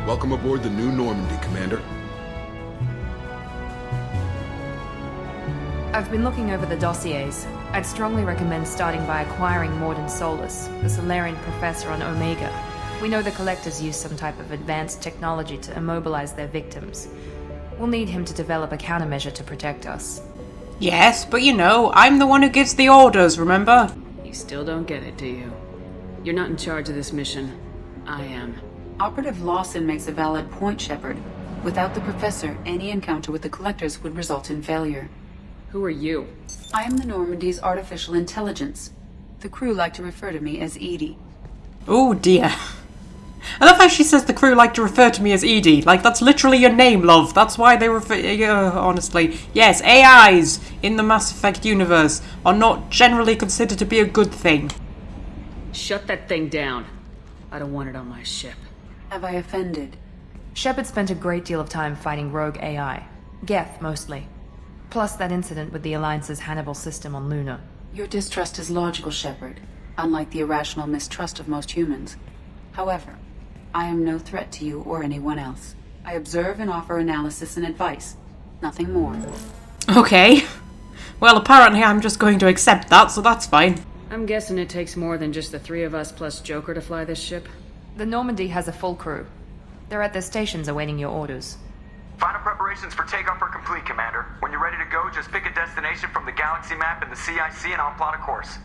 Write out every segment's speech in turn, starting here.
Welcome aboard the new Normandy, Commander. I've been looking over the dossiers. I'd strongly recommend starting by acquiring Morden Solus, the Solarian professor on Omega. We know the Collectors use some type of advanced technology to immobilize their victims. We'll need him to develop a countermeasure to protect us. Yes, but you know, I'm the one who gives the orders, remember? You still don't get it, do you? You're not in charge of this mission. I am. Operative Lawson makes a valid point, Shepard. Without the Professor, any encounter with the Collectors would result in failure. Who are you? I am the Normandy's artificial intelligence. The crew like to refer to me as Edie. Oh dear. I love how she says the crew like to refer to me as Edie. Like, that's literally your name, love. That's why they refer... honestly. Yes, AIs in the Mass Effect universe are not generally considered to be a good thing. Shut that thing down. I don't want it on my ship. Have I offended? Shepard spent a great deal of time fighting rogue AI. Geth, mostly. Plus that incident with the Alliance's Hannibal system on Luna. Your distrust is logical, Shepard, unlike the irrational mistrust of most humans. However, I am no threat to you or anyone else. I observe and offer analysis and advice. Nothing more. Okay. Well, apparently I'm just going to accept that, so that's fine. I'm guessing it takes more than just the three of us plus Joker to fly this ship. The Normandy has a full crew. They're at their stations awaiting your orders. Final preparations for takeoff are complete, Commander. When you're ready to go, just pick a destination from the galaxy map in the CIC and I'll plot a course.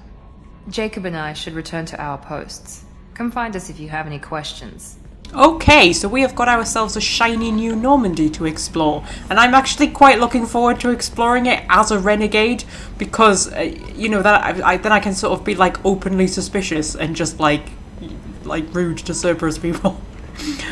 Jacob and I should return to our posts. Come find us if you have any questions. Okay, so we have got ourselves a shiny new Normandy to explore, and I'm actually quite looking forward to exploring it as a renegade, because, you know, that then I can sort of be, like, openly suspicious and just, like rude to Cerberus people.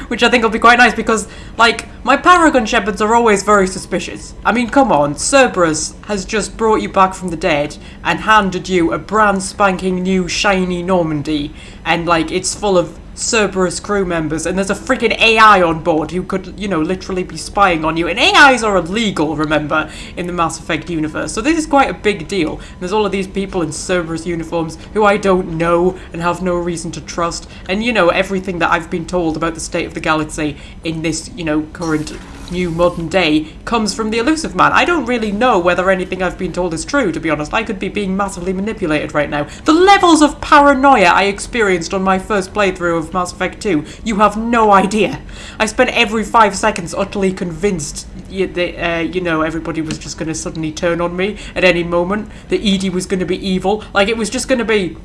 Which I think will be quite nice, because, like, my Paragon Shepherds are always very suspicious. I mean, come on, Cerberus has just brought you back from the dead and handed you a brand spanking new shiny Normandy, and, like, it's full of Cerberus crew members, and there's a freaking AI on board who could, you know, literally be spying on you. And AIs are illegal, remember, in the Mass Effect universe. So this is quite a big deal. And there's all of these people in Cerberus uniforms who I don't know and have no reason to trust. And, you know, everything that I've been told about the state of the galaxy in this, you know, current new modern day comes from the Elusive Man. I don't really know whether anything I've been told is true, to be honest. I could be being massively manipulated right now. The levels of paranoia I experienced on my first playthrough of Mass Effect 2, you have no idea. I spent every 5 seconds utterly convinced that, you know, everybody was just going to suddenly turn on me at any moment, that Edie was going to be evil. Like, it was just going to be...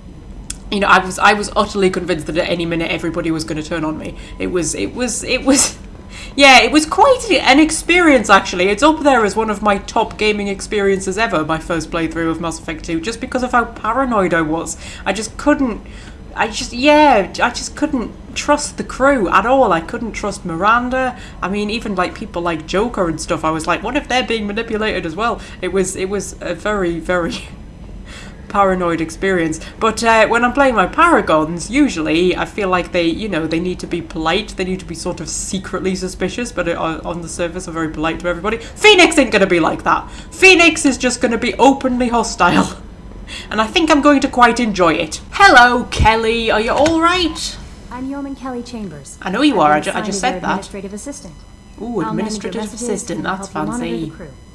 You know, I was utterly convinced that at any minute everybody was going to turn on me. It was yeah, it was quite an experience, actually. It's up there as one of my top gaming experiences ever, my first playthrough of Mass Effect 2, just because of how paranoid I was. I just couldn't trust the crew at all. I couldn't trust Miranda. I mean, even, like, people like Joker and stuff, I was like, what if they're being manipulated as well? It was a very, very... paranoid experience. But when I'm playing my Paragons, usually I feel like they, you know, they need to be polite, they need to be sort of secretly suspicious, but on the surface are very polite to everybody. Phoenix ain't gonna be like that. Phoenix is just gonna be openly hostile. And I think I'm going to quite enjoy it. Hello, Kelly, are you alright? I'm Yeoman Kelly Chambers. I know you are, I just said that. Administrative assistant. Ooh, administrative assistant, that's fancy.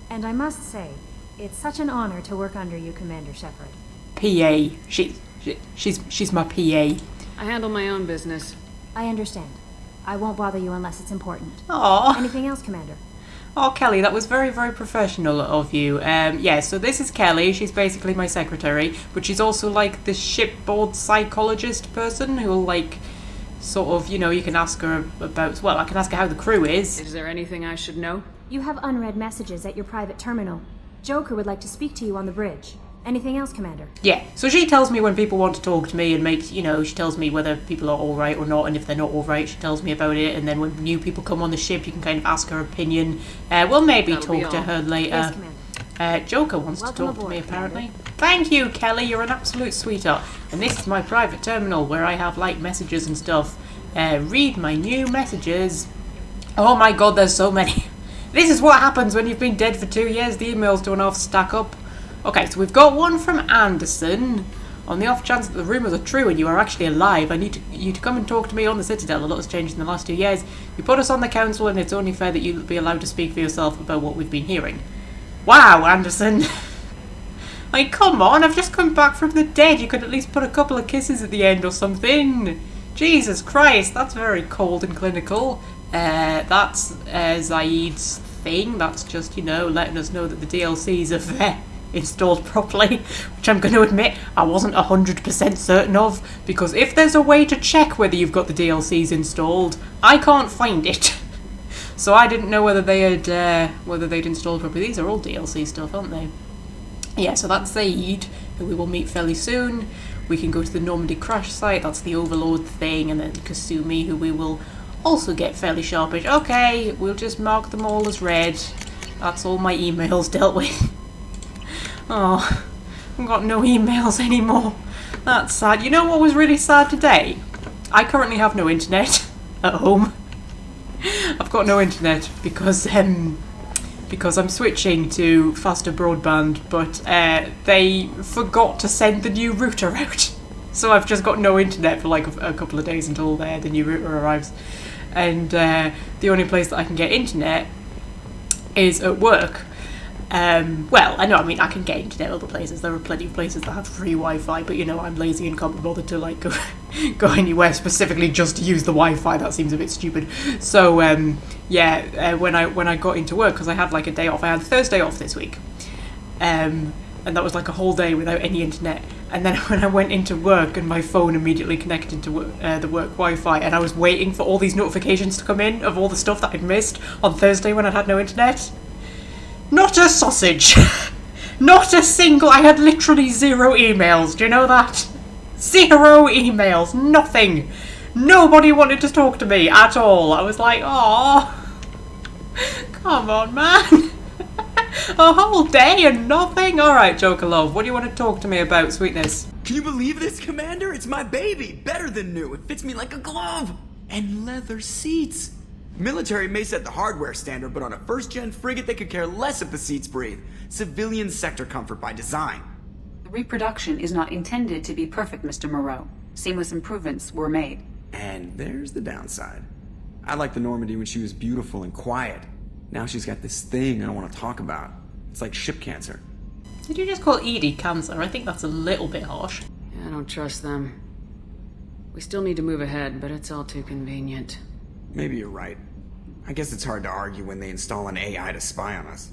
And I must say, it's such an honor to work under you, Commander Shepard. PA. She's my PA. I handle my own business. I understand. I won't bother you unless it's important. Aww. Anything else, Commander? Oh, Kelly, that was very, very professional of you. Yeah, so this is Kelly. She's basically my secretary, but she's also, like, the shipboard psychologist person who'll, like, sort of, you know, you can ask her about... Well, I can ask her how the crew is. Is there anything I should know? You have unread messages at your private terminal. Joker would like to speak to you on the bridge. Anything else, Commander? Yeah, so she tells me when people want to talk to me and makes, you know, she tells me whether people are alright or not, and if they're not alright, she tells me about it, and then when new people come on the ship, you can kind of ask her opinion. We'll maybe talk to her later. Yes, Commander. Joker wants to talk to me, apparently. Commander. Thank you, Kelly, you're an absolute sweetheart. And this is my private terminal where I have, like, messages and stuff. Read my new messages. Oh my god, there's so many. This is what happens when you've been dead for 2 years. The emails don't half stack up. Okay, so we've got one from Anderson. On the off chance that the rumours are true and you are actually alive, I need you to come and talk to me on the Citadel. A lot has changed in the last 2 years. You put us on the council and it's only fair that you be allowed to speak for yourself about what we've been hearing. Wow, Anderson. Like, come on, I've just come back from the dead. You could at least put a couple of kisses at the end or something. Jesus Christ, that's very cold and clinical. That's Zaid's thing. That's just, letting us know that the DLCs have installed properly, which I'm going to admit I wasn't 100% certain of, because if there's a way to check whether you've got the DLCs installed, I can't find it. So I didn't know whether they'd installed properly. These are all DLC stuff, aren't they? Yeah, so that's Zaid, who we will meet fairly soon. We can go to the Normandy crash site, that's the Overlord thing, and then Kasumi, who we will also get fairly sharpish. Okay, we'll just mark them all as red. That's all my emails dealt with. Oh, I've got no emails anymore. That's sad. You know what was really sad today? I currently have no internet at home. I've got no internet because I'm switching to faster broadband, but they forgot to send the new router out. So I've just got no internet for like a couple of days until the new router arrives. And the only place that I can get internet is at work. Well, I can get internet other places. There are plenty of places that have free Wi-Fi, but I'm lazy and can't be bothered to like go anywhere specifically just to use the Wi-Fi. That seems a bit stupid. So when I got into work, because I had like a day off, I had Thursday off this week, and that was like a whole day without any internet. And then when I went into work and my phone immediately connected to the work Wi-Fi, and I was waiting for all these notifications to come in of all the stuff that I'd missed on Thursday when I had no internet. Not a sausage. Not a single. I had literally 0 emails. Do you know that? 0 emails. Nothing. Nobody wanted to talk to me at all. I was like, oh, come on, man. A whole day and nothing? Alright, Joker Love, what do you want to talk to me about, sweetness? Can you believe this, Commander? It's my baby. Better than new. It fits me like a glove. And leather seats. Military may set the hardware standard, but on a first-gen frigate, they could care less if the seats breathe. Civilian sector comfort by design. The reproduction is not intended to be perfect, Mr. Moreau. Seamless improvements were made. And there's the downside. I liked the Normandy when she was beautiful and quiet. Now she's got this thing I don't want to talk about. It's like ship cancer. Did you just call Edie cancer? I think that's a little bit harsh. Yeah, I don't trust them. We still need to move ahead, but it's all too convenient. Maybe you're right. I guess it's hard to argue when they install an AI to spy on us.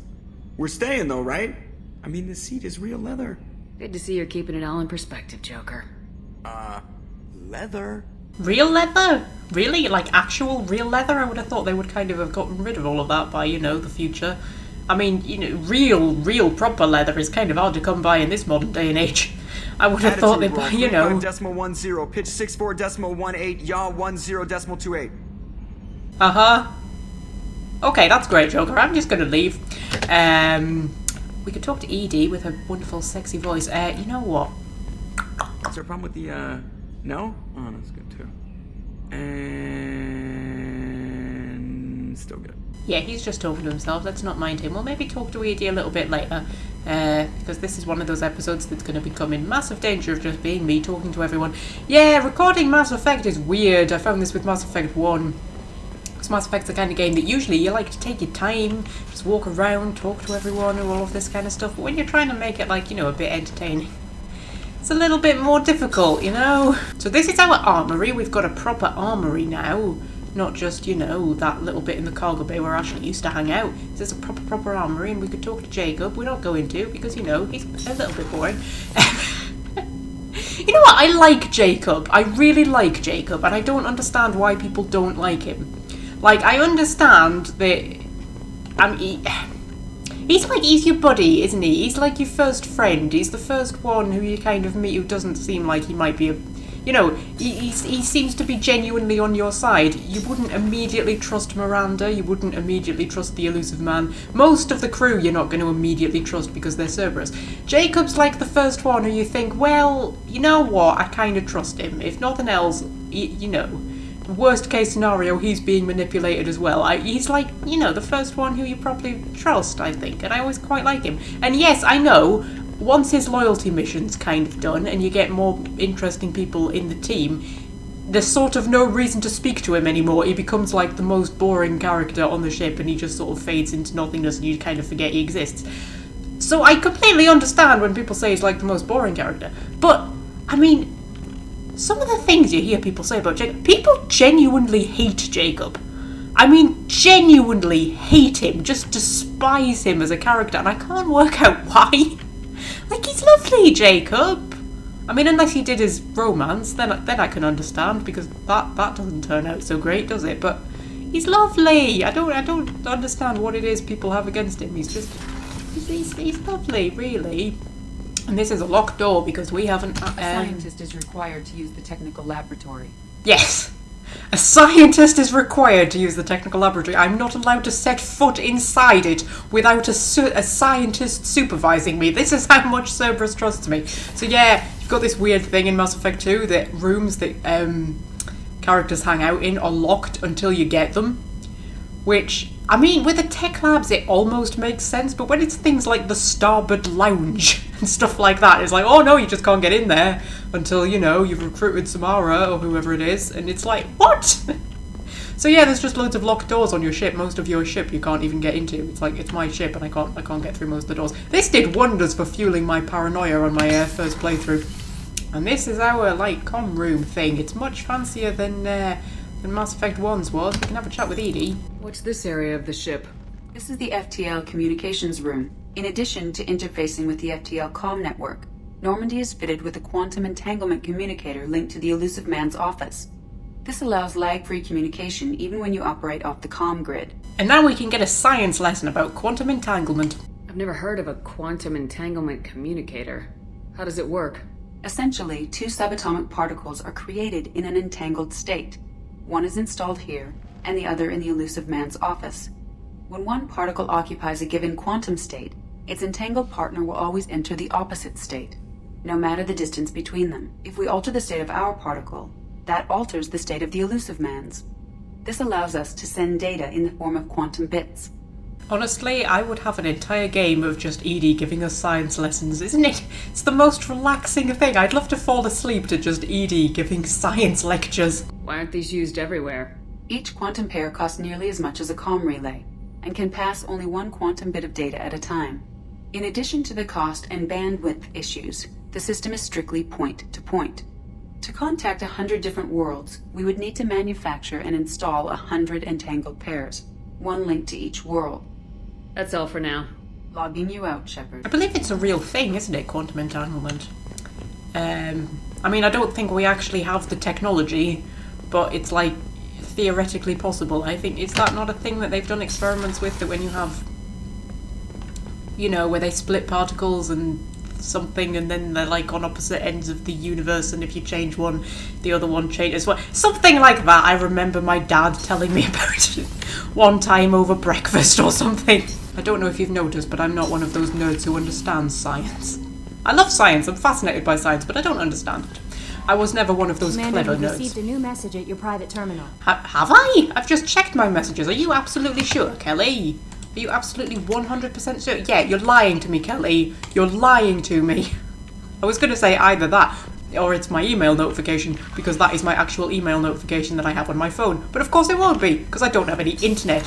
We're staying though, right? I mean, the seat is real leather. Good to see you're keeping it all in perspective, Joker. Leather? Real leather? Really? Like actual real leather? I would have thought they would kind of have gotten rid of all of that by, the future. I mean, real proper leather is kind of hard to come by in this modern day and age. I would have thought they'd, 3.10, pitch 64.18, yaw 10.28. Uh-huh. Okay, that's great, Joker. I'm just gonna leave. We could talk to Edie with her wonderful, sexy voice. You know what? Is there a problem with the, no? Oh, that's good too. And still good. Yeah, he's just talking to himself. Let's not mind him. We'll maybe talk to Edie a little bit later. Because this is one of those episodes that's going to become in massive danger of just being me talking to everyone. Yeah, recording Mass Effect is weird. I found this with Mass Effect 1. Because Mass Effect's the kind of game that usually you like to take your time, just walk around, talk to everyone and all of this kind of stuff. But when you're trying to make it like, a bit entertaining, it's a little bit more difficult, So this is our armory. We've got a proper armory now. Not just, that little bit in the cargo bay where Ashley used to hang out. This is a proper armory, and we could talk to Jacob. We're not going to, because, he's a little bit boring. You know what? I like Jacob. I really like Jacob, and I don't understand why people don't like him. Like, I understand that... he's your buddy, isn't he? He's like your first friend. He's the first one who you kind of meet who doesn't seem like he might be a... he seems to be genuinely on your side. You wouldn't immediately trust Miranda. You wouldn't immediately trust the Elusive Man. Most of the crew you're not going to immediately trust because they're Cerberus. Jacob's like the first one who you think, well, you know what? I kind of trust him. If nothing else, worst case scenario, he's being manipulated as well. He's like, the first one who you probably trust, I think. And I always quite like him. And yes, I know, once his loyalty mission's kind of done and you get more interesting people in the team, there's sort of no reason to speak to him anymore. He becomes like the most boring character on the ship and he just sort of fades into nothingness and you kind of forget he exists. So I completely understand when people say he's like the most boring character. But, I mean, some of the things you hear people say about Jacob, people genuinely hate Jacob. I mean, genuinely hate him, just despise him as a character, and I can't work out why. Like, he's lovely, Jacob. I mean, unless he did his romance, then I can understand, because that doesn't turn out so great, does it? But he's lovely. I don't understand what it is people have against him. He's lovely, really. And this is a locked door because we haven't. A scientist is required to use the technical laboratory. Yes. A scientist is required to use the technical laboratory. I'm not allowed to set foot inside it without a scientist supervising me. This is how much Cerberus trusts me. So yeah, you've got this weird thing in Mass Effect 2 that rooms that characters hang out in are locked until you get them. Which, I mean, with the tech labs it almost makes sense, but when it's things like the Starboard Lounge and stuff like that, it's like, oh no, you just can't get in there until, you know, you've recruited Samara or whoever it is, and it's like, what? So yeah, there's just loads of locked doors on your ship. Most of your ship you can't even get into. It's like, it's my ship and I can't get through most of the doors. This did wonders for fueling my paranoia on my first playthrough. And this is our, like, comm room thing. It's much fancier than Mass Effect 1's was. We can have a chat with Edie. What's this area of the ship? This is the FTL communications room. In addition to interfacing with the FTL comm network, Normandy is fitted with a quantum entanglement communicator linked to the Elusive Man's office. This allows lag-free communication even when you operate off the comm grid. And now we can get a science lesson about quantum entanglement. I've never heard of a quantum entanglement communicator. How does it work? Essentially, two subatomic particles are created in an entangled state. One is installed here, and the other in the Elusive Man's office. When one particle occupies a given quantum state, its entangled partner will always enter the opposite state, no matter the distance between them. If we alter the state of our particle, that alters the state of the Elusive Man's. This allows us to send data in the form of quantum bits. Honestly, I would have an entire game of just Edie giving us science lessons, isn't it? It's the most relaxing thing. I'd love to fall asleep to just Edie giving science lectures. Why aren't these used everywhere? Each quantum pair costs nearly as much as a comm relay, and can pass only one quantum bit of data at a time. In addition to the cost and bandwidth issues, the system is strictly point-to-point. To contact 100 different worlds, we would need to manufacture and install 100 entangled pairs, one link to each world. That's all for now. Logging you out, Shepard. I believe it's a real thing, isn't it, quantum entanglement? I mean, I don't think we actually have the technology, but it's like theoretically possible. I think, is that not a thing that they've done experiments with, that when you have, you know, where they split particles and something and then they're like on opposite ends of the universe, and if you change one, the other one changes. Well, something like that. I remember my dad telling me about it one time over breakfast or something. I don't know if you've noticed, but I'm not one of those nerds who understands science. I love science, I'm fascinated by science, but I don't understand it. I was never one of those Commander, clever you nerds. received a new message at your private terminal. Have I? I've just checked my messages. Are you absolutely sure, Kelly? Are you absolutely 100% sure? Yeah, you're lying to me, Kelly. You're lying to me. I was going to say either that, or it's my email notification, because that is my actual email notification that I have on my phone. But of course it won't be, because I don't have any internet.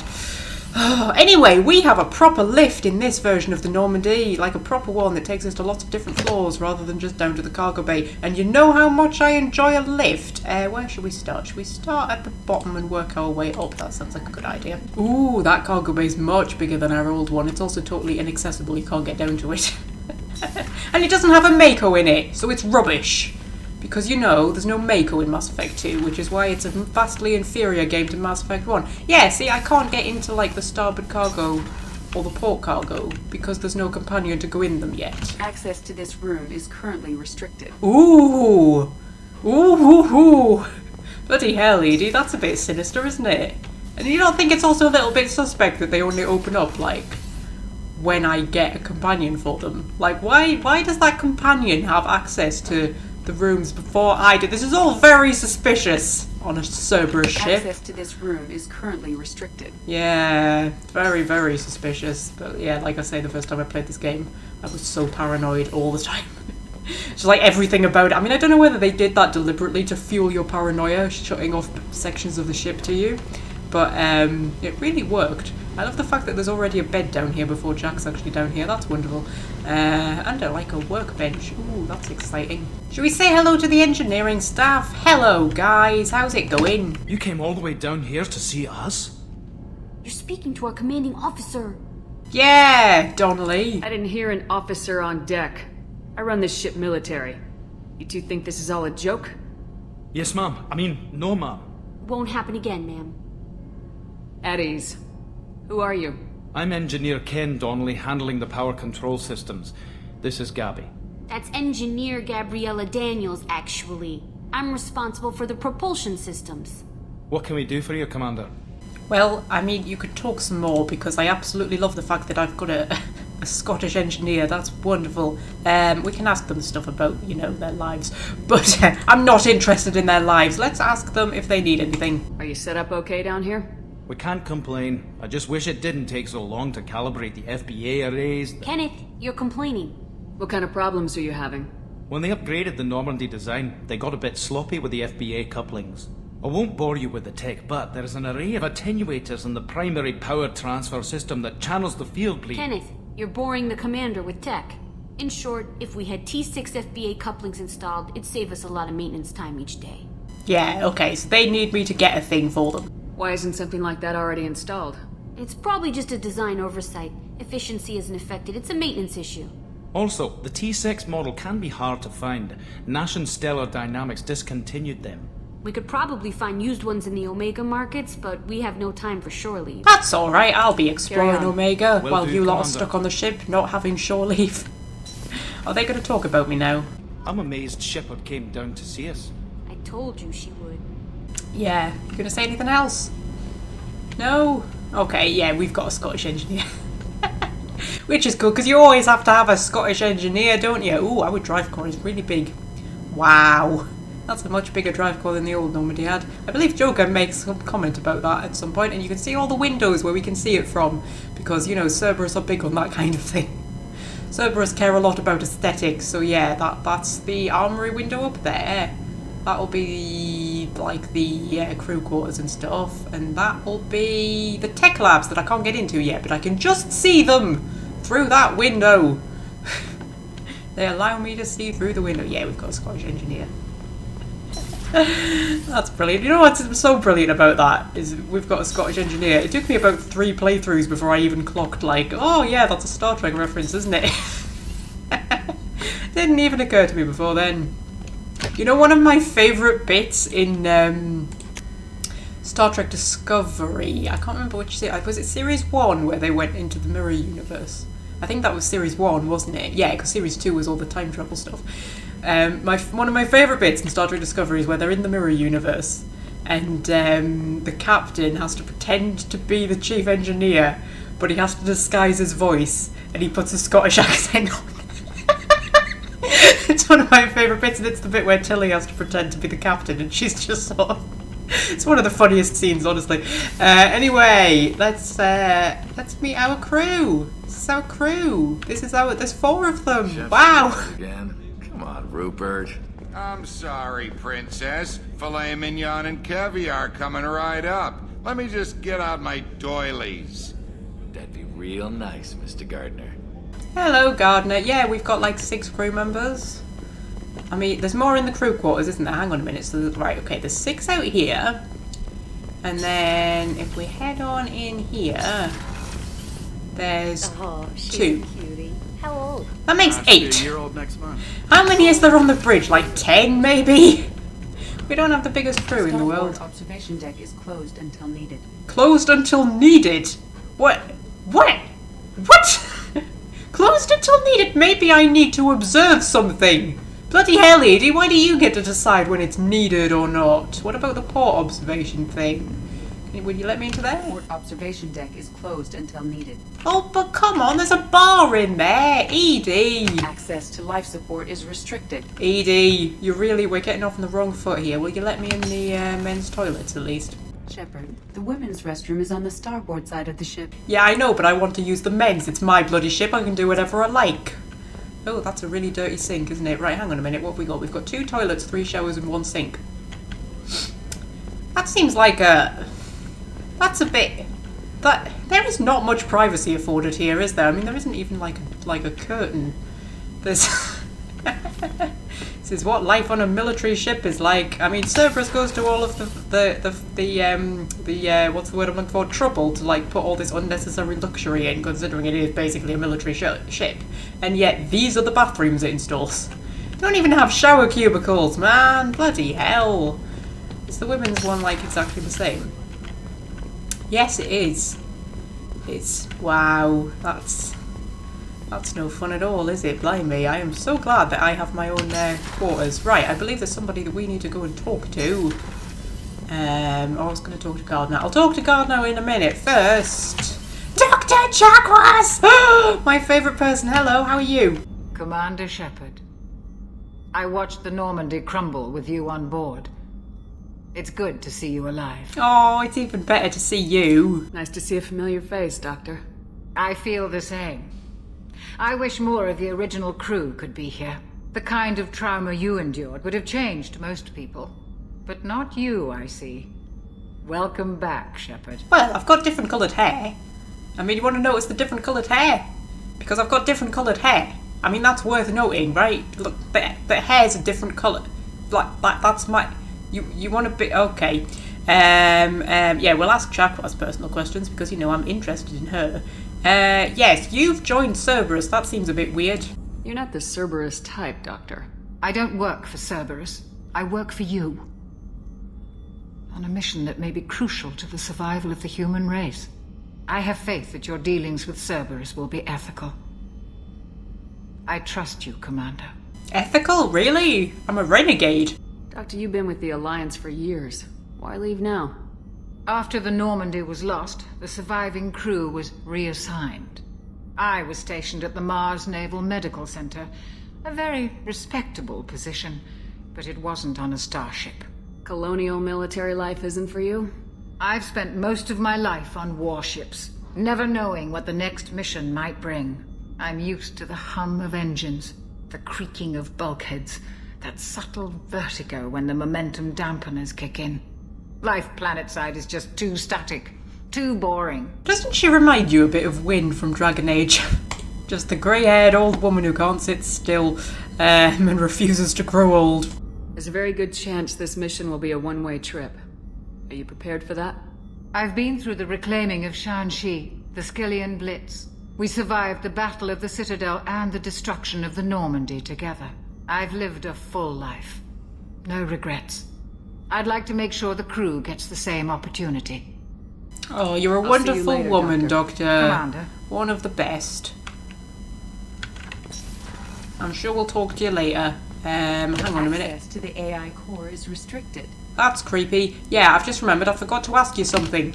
Anyway, we have a proper lift in this version of the Normandy, like a proper one that takes us to lots of different floors rather than just down to the cargo bay. And you know how much I enjoy a lift. Where should we start? Should we start at the bottom and work our way up? That sounds like a good idea. Ooh, that cargo bay is much bigger than our old one. It's also totally inaccessible. You can't get down to it. And it doesn't have a Mako in it, so it's rubbish. Because, you know, there's no Mako in Mass Effect 2, which is why it's a vastly inferior game to Mass Effect 1. Yeah, see, I can't get into, like, the starboard cargo or the port cargo because there's no companion to go in them yet. Access to this room is currently restricted. Ooh! Ooh! Bloody hell, Edie, that's a bit sinister, isn't it? And you don't think it's also a little bit suspect that they only open up, like, when I get a companion for them? Like, why does that companion have access to the rooms before I do? This is all very suspicious. on a Cerberus ship. Access to this room is currently restricted. Yeah, very, very suspicious. But yeah, like I say, the first time I played this game, I was so paranoid all the time. Just like everything about it. I mean, I don't know whether they did that deliberately to fuel your paranoia, shutting off sections of the ship to you. But it really worked. I love the fact that there's already a bed down here before Jack's actually down here. That's wonderful. And like a workbench. Ooh, that's exciting. Should we say hello to the engineering staff? Hello, guys. How's it going? You came all the way down here to see us? You're speaking to our commanding officer. Yeah, Donnelly. I didn't hear an officer on deck. I run this ship military. You two think this is all a joke? Yes, ma'am. I mean, no, ma'am. Won't happen again, ma'am. At ease. Who are you? I'm Engineer Ken Donnelly, handling the power control systems. This is Gabby. That's Engineer Gabriella Daniels, actually. I'm responsible for the propulsion systems. What can we do for you, Commander? Well, I mean, you could talk some more because I absolutely love the fact that I've got a Scottish engineer. That's wonderful. We can ask them stuff about, you know, their lives. But I'm not interested in their lives. Let's ask them if they need anything. Are you set up okay down here? We can't complain. I just wish it didn't take so long to calibrate the FBA arrays. Kenneth, you're complaining. What kind of problems are you having? When they upgraded the Normandy design, they got a bit sloppy with the FBA couplings. I won't bore you with the tech, but there's an array of attenuators in the primary power transfer system that channels the field bleed. Kenneth, you're boring the commander with tech. In short, if we had T6 FBA couplings installed, it'd save us a lot of maintenance time each day. Yeah, okay, so they need me to get a thing for them. Why isn't something like that already installed? It's probably just a design oversight. Efficiency isn't affected. It's a maintenance issue. Also, the T6 model can be hard to find. Nash and Stellar Dynamics discontinued them. We could probably find used ones in the Omega markets, but we have no time for shore leave. That's alright, I'll be exploring Carry on. Omega Will while do, you lot are Commander. stuck on the ship, not having shore leave. Are they going to talk about me now? I'm amazed Shepard came down to see us. I told you she would. Yeah, you going to say anything else? No? Okay, yeah, we've got a Scottish engineer. Which is good, because you always have to have a Scottish engineer, don't you? Ooh, our drive core is really big. Wow. That's a much bigger drive core than the old Normandy had. I believe Joker makes some comment about that at some point, and you can see all the windows where we can see it from, because, you know, Cerberus are big on that kind of thing. Cerberus care a lot about aesthetics, so yeah, that's the armory window up there. That'll be like the crew quarters and stuff, and that'll be the tech labs that I can't get into yet, but I can just see them through that window. They allow me to see through the window. Yeah, we've got a Scottish engineer. That's brilliant. You know what's so brilliant about that is we've got a Scottish engineer. It took me about 3 playthroughs before I even clocked like, oh yeah, that's a Star Trek reference, isn't it? Didn't even occur to me before then. You know, one of my favourite bits in Star Trek Discovery, I can't remember which series, was it Series 1 where they went into the mirror universe? I think that was Series 1, wasn't it? Yeah, because Series 2 was all the time travel stuff. One of my favourite bits in Star Trek Discovery is where they're in the mirror universe and the captain has to pretend to be the chief engineer, but he has to disguise his voice and he puts a Scottish accent on. It's one of my favourite bits, and it's the bit where Tilly has to pretend to be the captain and she's just sort of... It's one of the funniest scenes, honestly. Anyway, let's meet our crew. This is our crew. There's 4 of them. Chef Wow. Again. Come on, Rupert. I'm sorry, Princess. Filet mignon and caviar coming right up. Let me just get out my doilies. That'd be real nice, Mr. Gardner. Hello, Gardner. Yeah, we've got like 6 crew members. I mean, there's more in the crew quarters, isn't there? Hang on a minute. So, right, okay, there's 6 out here. And then if we head on in here, there's 2. Cutie. How old? That makes 8. Year-old next month. How many is there on the bridge? Like 10, maybe? We don't have the biggest crew in the world. Starboard observation deck is closed until needed. Closed until needed? What? What? What? Closed until needed? Maybe I need to observe something. Bloody hell, lady, why do you get to decide when it's needed or not? What about the port observation thing? Would you let me into there? Port observation deck is closed until needed. Oh, but come on, there's a bar in there. Edie. Access to life support is restricted. Edie, we're getting off on the wrong foot here. Will you let me in the men's toilets at least? Shepard, the women's restroom is on the starboard side of the ship. Yeah, I know, but I want to use the men's. It's my bloody ship. I can do whatever I like. Oh, that's a really dirty sink, isn't it? Right, hang on a minute. What have we got? We've got 2 toilets, 3 showers, and 1 sink. That seems like a... That's a bit... There is not much privacy afforded here, is there? I mean, there isn't even like a curtain. There's... This is what life on a military ship is like. I mean, Cerberus goes to all of the what's the word I'm looking for? Trouble to like put all this unnecessary luxury in, considering it is basically a military ship. And yet these are the bathrooms it installs. They don't even have shower cubicles, man. Bloody hell. Is the women's one like exactly the same? Yes, it is. It's wow. That's no fun at all, is it? Blimey, I am so glad that I have my own quarters. Right, I believe there's somebody that we need to go and talk to. I was going to talk to Gardner. I'll talk to Gardner in a minute. First, Dr. Chakwas! My favourite person. Hello, how are you? Commander Shepard. I watched the Normandy crumble with you on board. It's good to see you alive. Oh, it's even better to see you. Nice to see a familiar face, Doctor. I feel the same. I wish more of the original crew could be here. The kind of trauma you endured would have changed most people. But not you, I see. Welcome back, Shepard. Well, I've got different coloured hair. I mean, you want to notice the different coloured hair? Because I've got different coloured hair. I mean, that's worth noting, right? Look, the hair's a different colour. Like that's my... You want to be... Okay. Yeah, we'll ask Chakwas personal questions because, you know, I'm interested in her. Yes, you've joined Cerberus. That seems a bit weird. You're not the Cerberus type, Doctor. I don't work for Cerberus. I work for you. On a mission that may be crucial to the survival of the human race. I have faith that your dealings with Cerberus will be ethical. I trust you, Commander. Ethical? Really? I'm a renegade. Doctor, you've been with the Alliance for years. Why leave now? After the Normandy was lost, the surviving crew was reassigned. I was stationed at the Mars Naval Medical Center, a very respectable position, but it wasn't on a starship. Colonial military life isn't for you? I've spent most of my life on warships, never knowing what the next mission might bring. I'm used to the hum of engines, the creaking of bulkheads, that subtle vertigo when the momentum dampeners kick in. Life planetside is just too static, too boring. Doesn't she remind you a bit of Wynn from Dragon Age? Just the grey-haired old woman who can't sit still and refuses to grow old. There's a very good chance this mission will be a one-way trip. Are you prepared for that? I've been through the reclaiming of Shanxi, the Skillian Blitz. We survived the Battle of the Citadel and the destruction of the Normandy together. I've lived a full life. No regrets. I'd like to make sure the crew gets the same opportunity. Oh, you're a I'll wonderful see you later, woman, Doctor. Commander. One of the best. I'm sure we'll talk to you later. Hang on a minute. Access to the AI core is restricted. That's creepy. Yeah, I've just remembered I forgot to ask you something.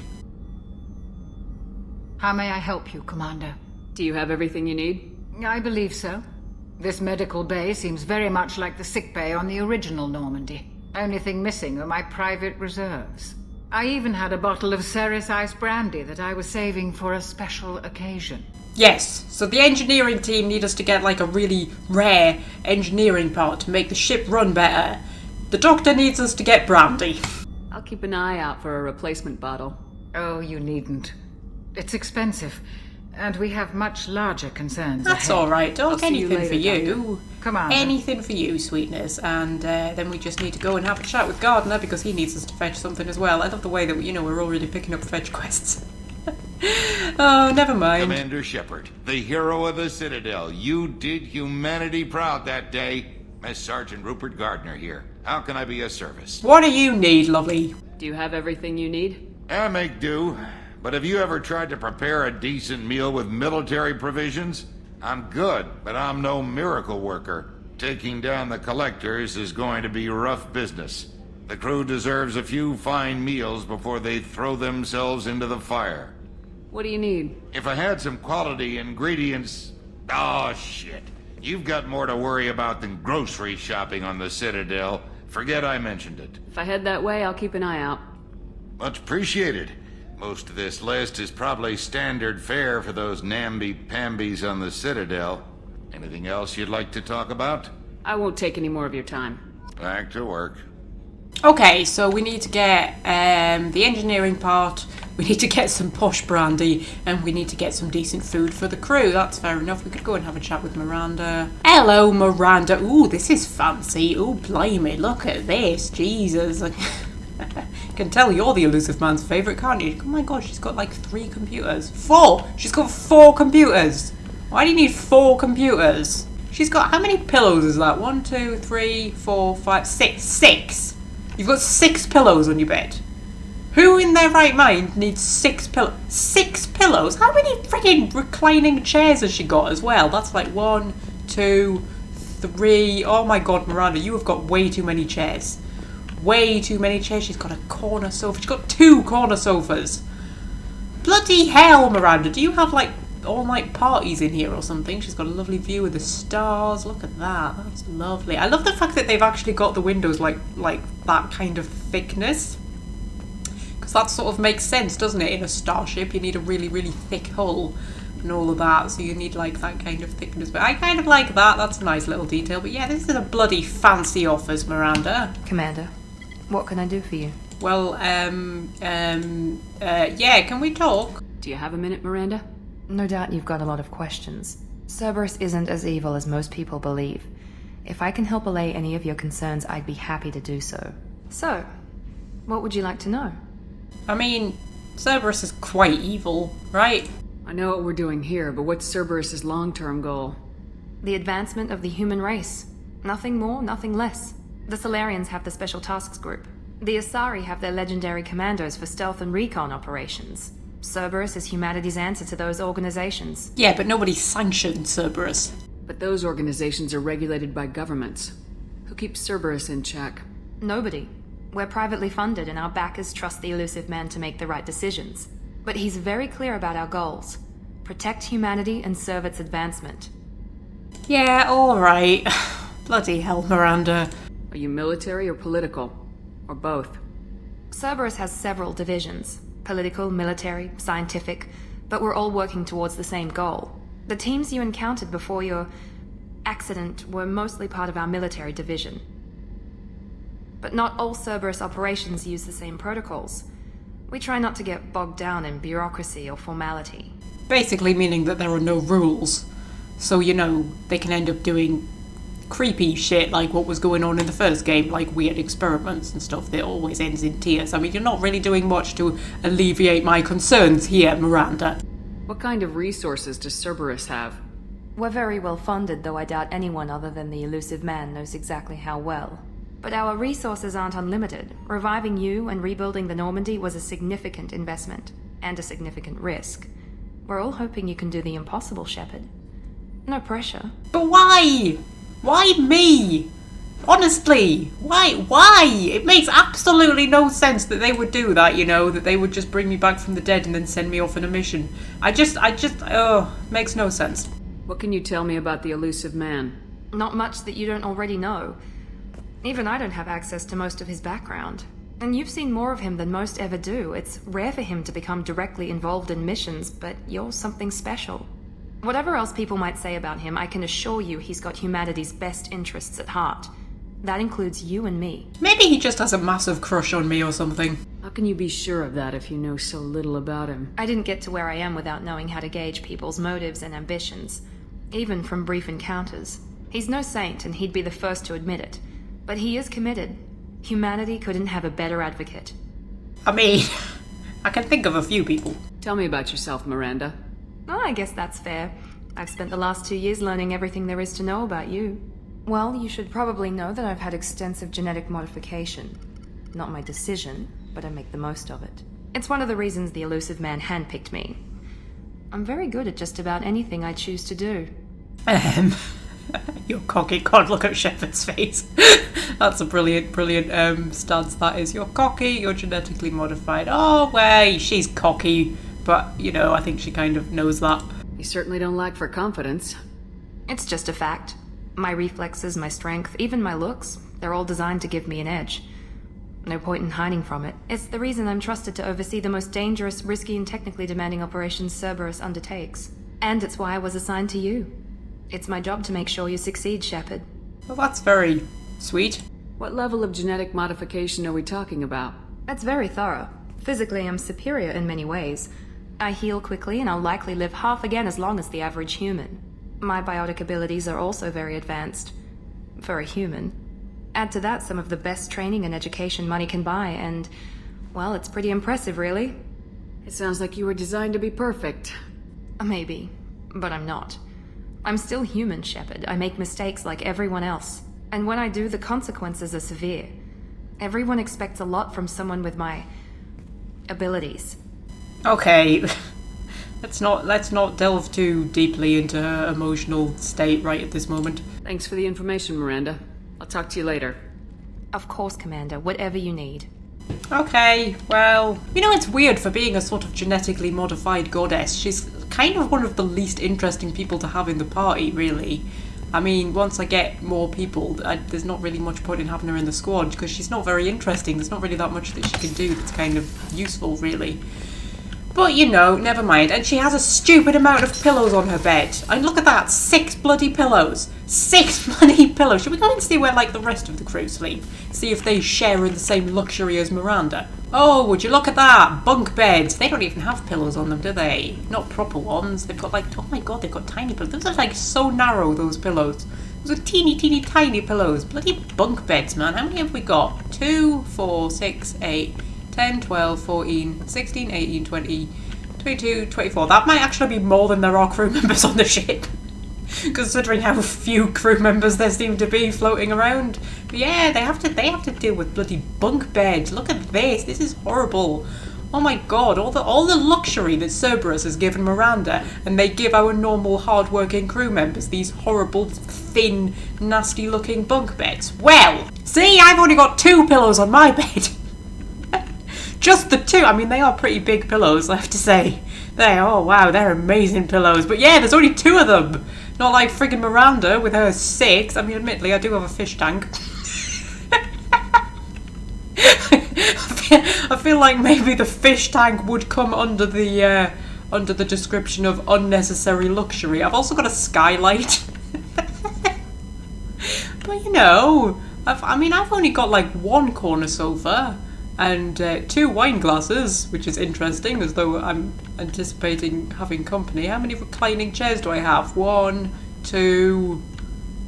How may I help you, Commander? Do you have everything you need? I believe so. This medical bay seems very much like the sick bay on the original Normandy. Only thing missing are my private reserves. I even had a bottle of Ceres Ice brandy that I was saving for a special occasion. Yes, so the engineering team need us to get like a really rare engineering part to make the ship run better. The doctor needs us to get brandy. I'll keep an eye out for a replacement bottle. Oh, you needn't. It's expensive, and we have much larger concerns That's ahead. alright, Doc. see you Anything for later, you. Commander. Anything for you, sweetness. And then we just need to go and have a chat with Gardner because he needs us to fetch something as well. I love the way that, you know, we're already picking up fetch quests. Oh, never mind. Commander Shepard, the hero of the Citadel. You did humanity proud that day. Miss Sergeant Rupert Gardner here. How can I be of service? What do you need, lovely? Do you have everything you need? I make do. But have you ever tried to prepare a decent meal with military provisions? I'm good, but I'm no miracle worker. Taking down the collectors is going to be rough business. The crew deserves a few fine meals before they throw themselves into the fire. What do you need? If I had some quality ingredients... Oh, shit. You've got more to worry about than grocery shopping on the Citadel. Forget I mentioned it. If I head that way, I'll keep an eye out. Much appreciated. Most of this list is probably standard fare for those namby-pambies on the Citadel. Anything else you'd like to talk about? I won't take any more of your time. Back to work. Okay, so we need to get the engineering part, we need to get some posh brandy, and we need to get some decent food for the crew. That's fair enough. We could go and have a chat with Miranda. Hello, Miranda. Ooh, this is fancy. Ooh, blimey, look at this. Jesus. I can tell you're the elusive man's favourite, can't you? Oh my god, she's got like 3 computers. 4! She's got 4 computers! Why do you need 4 computers? She's got, how many pillows is that? 1, 2, 3, 4, 5, 6. 6! You've got 6 pillows on your bed. Who in their right mind needs 6 pillows? 6 pillows? How many freaking reclining chairs has she got as well? That's like 1, 2, 3. Oh my god, Miranda, you have got way too many chairs. Way too many chairs. She's got a corner sofa. She's got 2 corner sofas. Bloody hell, Miranda. Do you have like all-night parties in here or something? She's got a lovely view of the stars. Look at that. That's lovely. I love the fact that they've actually got the windows like that kind of thickness. Because that sort of makes sense, doesn't it? In a starship, you need a really, really thick hull and all of that. So you need like that kind of thickness. But I kind of like that. That's a nice little detail. But yeah, this is a bloody fancy office, Miranda. Commander, what can I do for you? Well, yeah, can we talk? Do you have a minute, Miranda? No doubt you've got a lot of questions. Cerberus isn't as evil as most people believe. If I can help allay any of your concerns, I'd be happy to do so. So, what would you like to know? I mean, Cerberus is quite evil, right? I know what we're doing here, but what's Cerberus's long-term goal? The advancement of the human race. Nothing more, nothing less. The Solarians have the Special Tasks Group. The Asari have their legendary commandos for stealth and recon operations. Cerberus is humanity's answer to those organizations. Yeah, but nobody sanctioned Cerberus. But those organizations are regulated by governments. Who keeps Cerberus in check? Nobody. We're privately funded and our backers trust the elusive man to make the right decisions. But he's very clear about our goals. Protect humanity and serve its advancement. Yeah, alright. Bloody hell, Miranda. Are you military or political? Or both? Cerberus has several divisions. Political, military, scientific, but we're all working towards the same goal. The teams you encountered before your accident were mostly part of our military division. But not all Cerberus operations use the same protocols. We try not to get bogged down in bureaucracy or formality. Basically meaning that there are no rules. So, you know, they can end up doing creepy shit like what was going on in the first game, like weird experiments and stuff that always ends in tears. I mean, you're not really doing much to alleviate my concerns here, Miranda. What kind of resources does Cerberus have? We're very well funded, though I doubt anyone other than the elusive man knows exactly how well. But our resources aren't unlimited. Reviving you and rebuilding the Normandy was a significant investment, and a significant risk. We're all hoping you can do the impossible, Shepard. No pressure. But why? Why me? Honestly, why? It makes absolutely no sense that they would do that, you know, that they would just bring me back from the dead and then send me off on a mission. Makes no sense. What can you tell me about the elusive man? Not much that you don't already know. Even I don't have access to most of his background. And you've seen more of him than most ever do. It's rare for him to become directly involved in missions, but you're something special. Whatever else people might say about him, I can assure you he's got humanity's best interests at heart. That includes you and me. Maybe he just has a massive crush on me or something. How can you be sure of that if you know so little about him? I didn't get to where I am without knowing how to gauge people's motives and ambitions, even from brief encounters. He's no saint, and he'd be the first to admit it. But he is committed. Humanity couldn't have a better advocate. I mean, I can think of a few people. Tell me about yourself, Miranda. Oh, I guess that's fair. I've spent the last 2 years learning everything there is to know about you. Well, you should probably know that I've had extensive genetic modification. Not my decision, but I make the most of it. It's one of the reasons the elusive man handpicked me. I'm very good at just about anything I choose to do. You're cocky. God, look at Shepard's face. That's a brilliant, brilliant stance, that is. You're cocky, you're genetically modified. Oh, wait, she's cocky. But, you know, I think she kind of knows that. You certainly don't lack for confidence. It's just a fact. My reflexes, my strength, even my looks, they're all designed to give me an edge. No point in hiding from it. It's the reason I'm trusted to oversee the most dangerous, risky, and technically demanding operations Cerberus undertakes. And it's why I was assigned to you. It's my job to make sure you succeed, Shepard. Well, that's very sweet. What level of genetic modification are we talking about? That's very thorough. Physically, I'm superior in many ways. I heal quickly, and I'll likely live half again as long as the average human. My biotic abilities are also very advanced. For a human. Add to that some of the best training and education money can buy, and, well, it's pretty impressive, really. It sounds like you were designed to be perfect. Maybe, but I'm not. I'm still human, Shepard. I make mistakes like everyone else. And when I do, the consequences are severe. Everyone expects a lot from someone with my abilities. Okay. Let's not delve too deeply into her emotional state right at this moment. Thanks for the information, Miranda. I'll talk to you later. Of course, Commander. Whatever you need. Okay, well, you know, it's weird for being a sort of genetically modified goddess. She's kind of one of the least interesting people to have in the party, really. I mean, once I get more people, there's not really much point in having her in the squad, because she's not very interesting. There's not really that much that she can do that's kind of useful, really. But, you know, never mind. And she has a stupid amount of pillows on her bed. And look at that, 6 bloody pillows. 6 bloody pillows. Should we go and see where, like, the rest of the crew sleep? See if they share in the same luxury as Miranda. Oh, would you look at that? Bunk beds. They don't even have pillows on them, do they? Not proper ones. They've got, like, oh my god, they've got tiny pillows. Those are, like, so narrow, those pillows. Those are teeny, teeny, tiny pillows. Bloody bunk beds, man. How many have we got? 2, 4, 6, 8... 10, 12, 14, 16, 18, 20, 22, 24. That might actually be more than there are crew members on the ship. Considering how few crew members there seem to be floating around. But yeah, they have to deal with bloody bunk beds. Look at this. This is horrible. Oh my god, all the luxury that Cerberus has given Miranda, and they give our normal hard-working crew members these horrible, thin, nasty-looking bunk beds. Well, see, I've only got 2 pillows on my bed. Just the 2. I mean, they are pretty big pillows, I have to say. Oh wow, they're amazing pillows. But yeah, there's only 2 of them. Not like friggin' Miranda with her 6. I mean, admittedly, I do have a fish tank. I feel like maybe the fish tank would come under the description of unnecessary luxury. I've also got a skylight. But you know, I've only got like 1 corner sofa. And 2 wine glasses, which is interesting, as though I'm anticipating having company. How many reclining chairs do I have? 1, 2...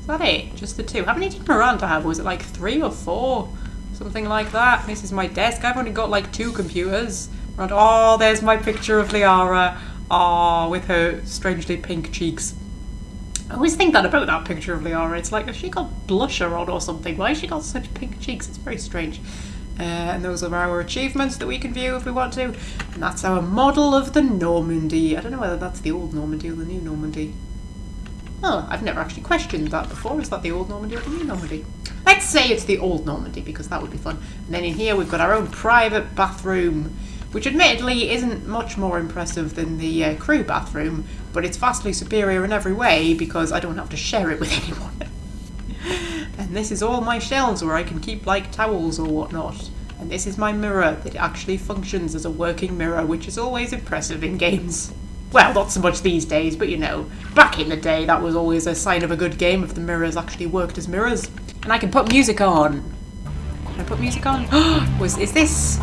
Is that it? Just the 2. How many did Miranda have? Was it like 3 or 4? Something like that. This is my desk. I've only got like 2 computers. Oh, there's my picture of Liara. Oh, with her strangely pink cheeks. I always think that about that picture of Liara. It's like, has she got blusher on or something? Why has she got such pink cheeks? It's very strange. And those are our achievements that we can view if we want to. And that's our model of the Normandy. I don't know whether that's the old Normandy or the new Normandy. Oh, I've never actually questioned that before. Is that the old Normandy or the new Normandy? Let's say it's the old Normandy, because that would be fun. And then in here we've got our own private bathroom, which admittedly isn't much more impressive than the crew bathroom, but it's vastly superior in every way because I don't have to share it with anyone. And this is all my shelves where I can keep like towels or whatnot. And this is my mirror that actually functions as a working mirror, which is always impressive in games. Well, not so much these days, but you know, back in the day that was always a sign of a good game if the mirrors actually worked as mirrors. And I can put music on. Can I put music on? Is this...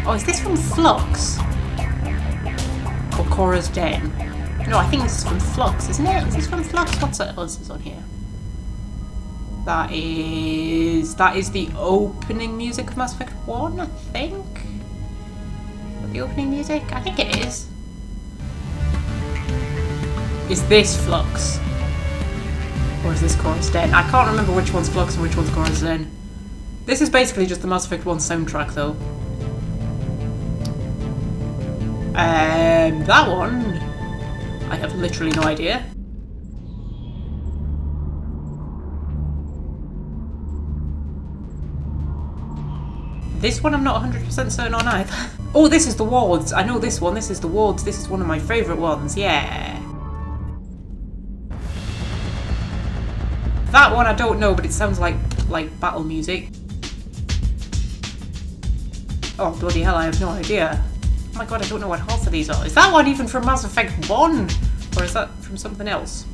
Oh, is this from Flux? Or Cora's Den? No, I think this is from Flux, isn't it? Is this from Flux? What else is on here? That is the opening music of Mass Effect 1, I think? The opening music? I think it is. Is this Flux? Or is this Cora's Den? I can't remember which one's Flux and which one's Cora's Den. This is basically just the Mass Effect 1 soundtrack, though. That one... I have literally no idea. This one I'm not 100% certain on either. Oh, this is the wards. I know this one. This is the wards. This is one of my favourite ones. Yeah. That one I don't know, but it sounds like battle music. Oh, bloody hell, I have no idea. Oh my god, I don't know what half of these are. Is that one even from Mass Effect 1? Or is that from something else?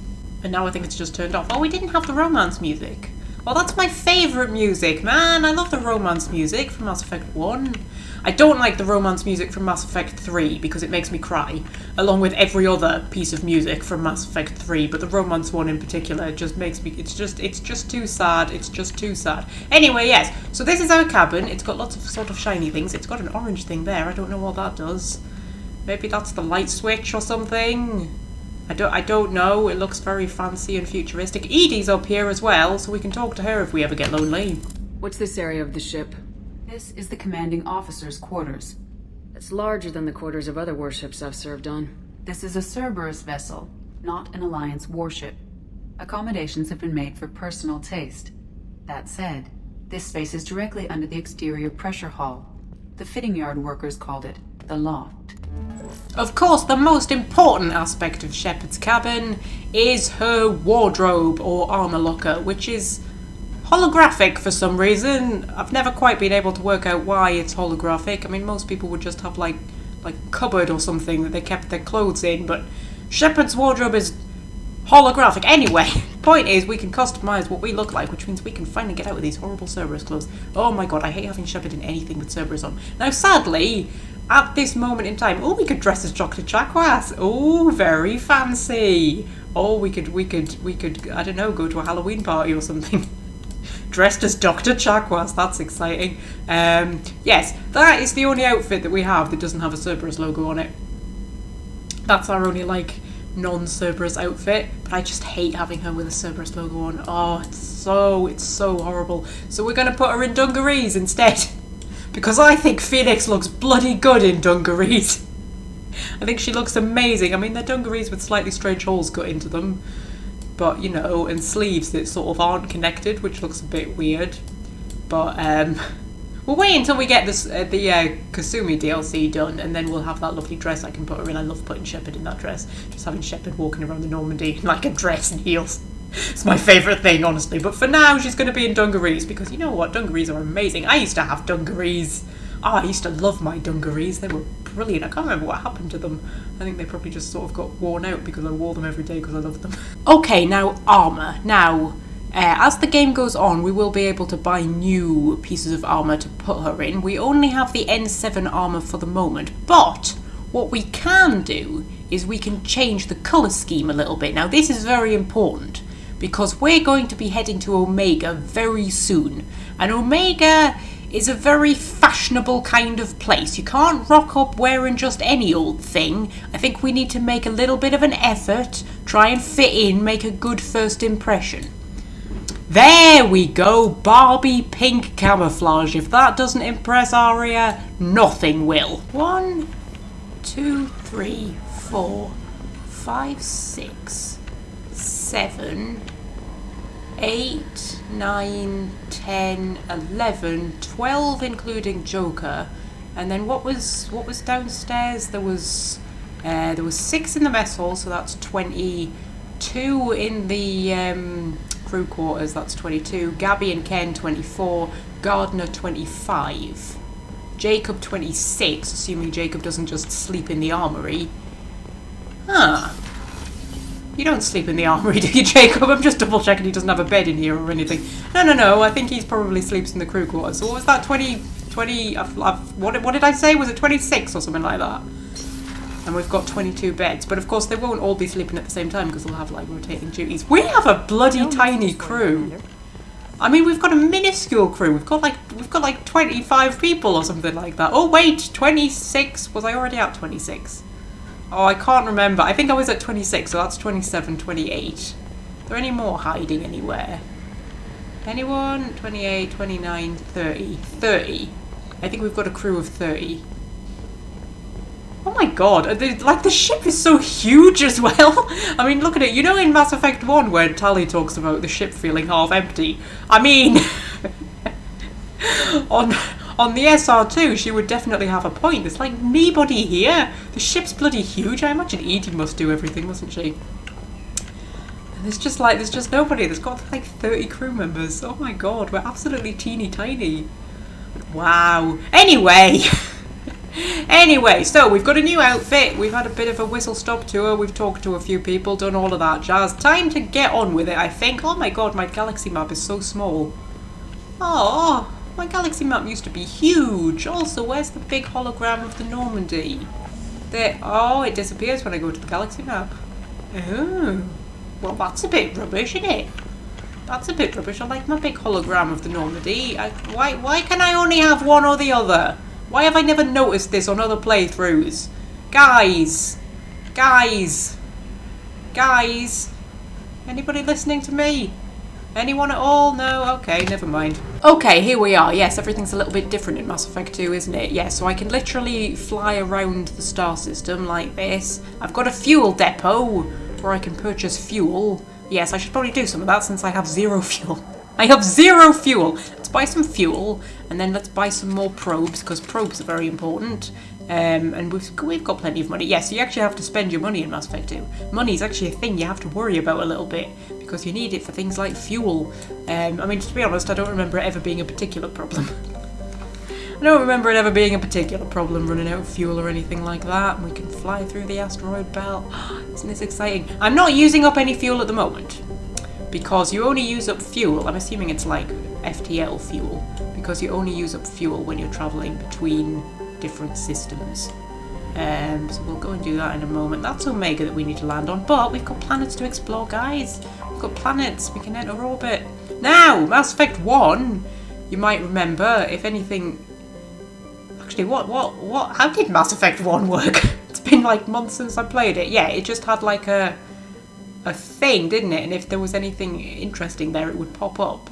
And now I think it's just turned off. Oh, we didn't have the romance music. Well, that's my favourite music, man. I love the romance music from Mass Effect 1. I don't like the romance music from Mass Effect 3 because it makes me cry, along with every other piece of music from Mass Effect 3, but the romance one in particular just makes me, it's just too sad, it's just too sad. Anyway, yes, so this is our cabin. It's got lots of sort of shiny things. It's got an orange thing there. I don't know what that does. Maybe that's the light switch or something. I don't know. It looks very fancy and futuristic. Edie's up here as well, so we can talk to her if we ever get lonely. What's this area of the ship? This is the commanding officer's quarters. It's larger than the quarters of other warships I've served on. This is a Cerberus vessel, not an Alliance warship. Accommodations have been made for personal taste. That said, this space is directly under the exterior pressure hull. The fitting yard workers called it the loft. Of course, the most important aspect of Shepard's cabin is her wardrobe or armor locker, which is holographic for some reason. I've never quite been able to work out why it's holographic. I mean, most people would just have like a cupboard or something that they kept their clothes in, but Shepard's wardrobe is holographic. Anyway, point is we can customize what we look like, which means we can finally get out of these horrible Cerberus clothes. Oh my god, I hate having Shepard in anything with Cerberus on. Now, sadly, at this moment in time, oh, we could dress as Dr. Chakwas. Oh, very fancy. Oh, we could, I don't know, go to a Halloween party or something. Dressed as Dr. Chakwas, that's exciting. Yes, that is the only outfit that we have that doesn't have a Cerberus logo on it. That's our only, non-Cerberus outfit, but I just hate having her with a Cerberus logo on. Oh, it's so horrible. So we're gonna put her in dungarees instead. Because I think Phoenix looks bloody good in dungarees. I think she looks amazing. I mean, they're dungarees with slightly strange holes cut into them. But, you know, and sleeves that sort of aren't connected, which looks a bit weird. But, we'll wait until we get this, the Kasumi DLC done, and then we'll have that lovely dress I can put her in. I love putting Shepard in that dress. Just having Shepard walking around the Normandy in, like, a dress and heels. It's my favourite thing, honestly. But for now, she's going to be in dungarees, because you know what? Dungarees are amazing. I used to have dungarees. Oh, I used to love my dungarees. They were brilliant. I can't remember what happened to them. I think they probably just sort of got worn out because I wore them every day because I loved them. Okay, now armour. Now, as the game goes on, we will be able to buy new pieces of armour to put her in. We only have the N7 armour for the moment, but what we can do is we can change the colour scheme a little bit. Now, this is very important because we're going to be heading to Omega very soon, and Omega is a very fashionable kind of place. You can't rock up wearing just any old thing. I think we need to make a little bit of an effort, try and fit in, make a good first impression. There we go, Barbie pink camouflage. If that doesn't impress Aria, nothing will. 1, 2, 3, 4, 5, 6, 7, 8, 9, 10, 11, 12 including Joker. And then what was downstairs? There was 6 in the mess hall, so that's 22 in the crew quarters, that's 22. Gabby and Ken 24, Gardner 25, Jacob 26, assuming Jacob doesn't just sleep in the armory. Huh. You don't sleep in the armory, do you, Jacob? I'm just double checking he doesn't have a bed in here or anything. No, I think he probably sleeps in the crew quarters. So what was that, 20, what did I say? Was it 26 or something like that? And we've got 22 beds. But of course they won't all be sleeping at the same time because they'll have like rotating duties. We have a bloody tiny crew. I mean, we've got a minuscule crew. We've got like 25 people or something like that. Oh wait, 26. Was I already at 26? Oh, I can't remember. I think I was at 26, so that's 27, 28. Are there any more hiding anywhere? Anyone? 28, 29, 30. 30. I think we've got a crew of 30. Oh my god, the ship is so huge as well. I mean, look at it. You know in Mass Effect 1 where Tali talks about the ship feeling half empty? I mean, on on the SR2, she would definitely have a point. There's like nobody here. The ship's bloody huge. I imagine Edie must do everything, mustn't she? And there's just nobody. There's got like 30 crew members. Oh my god, we're absolutely teeny tiny. Wow. Anyway. Anyway, so we've got a new outfit. We've had a bit of a whistle-stop tour. We've talked to a few people, done all of that jazz. Time to get on with it, I think. Oh my god, my galaxy map is so small. Oh, my galaxy map used to be huge. Also, where's the big hologram of the Normandy? There. Oh, it disappears when I go to the galaxy map. Oh, well, that's a bit rubbish, isn't it? That's a bit rubbish. I like my big hologram of the Normandy. Why can I only have one or the other? Why have I never noticed this on other playthroughs? Guys! Anybody listening to me? Anyone at all? No? Okay, never mind. Okay, here we are. Yes, everything's a little bit different in Mass Effect 2, isn't it? Yeah, so I can literally fly around the star system like this. I've got a fuel depot where I can purchase fuel. Yes, I should probably do some of that since I have 0 fuel. I have 0 fuel. Let's buy some fuel, and then let's buy some more probes, because probes are very important. And we've got plenty of money. Yes, you actually have to spend your money in Mass Effect 2. Money is actually a thing you have to worry about a little bit, because you need it for things like fuel. I mean, to be honest, I don't remember it ever being a particular problem. I don't remember it ever being a particular problem running out of fuel or anything like that. And we can fly through the asteroid belt. Isn't this exciting? I'm not using up any fuel at the moment, because you only use up fuel. I'm assuming it's like FTL fuel, because you only use up fuel when you're travelling between different systems. So we'll go and do that in a moment. That's Omega that we need to land on, but we've got planets to explore, guys. We've got planets. We can enter orbit. Now, Mass Effect 1, you might remember, if anything... Actually, what? How did Mass Effect 1 work? It's been like months since I played it. Yeah, it just had like a thing, didn't it? And if there was anything interesting there, it would pop up.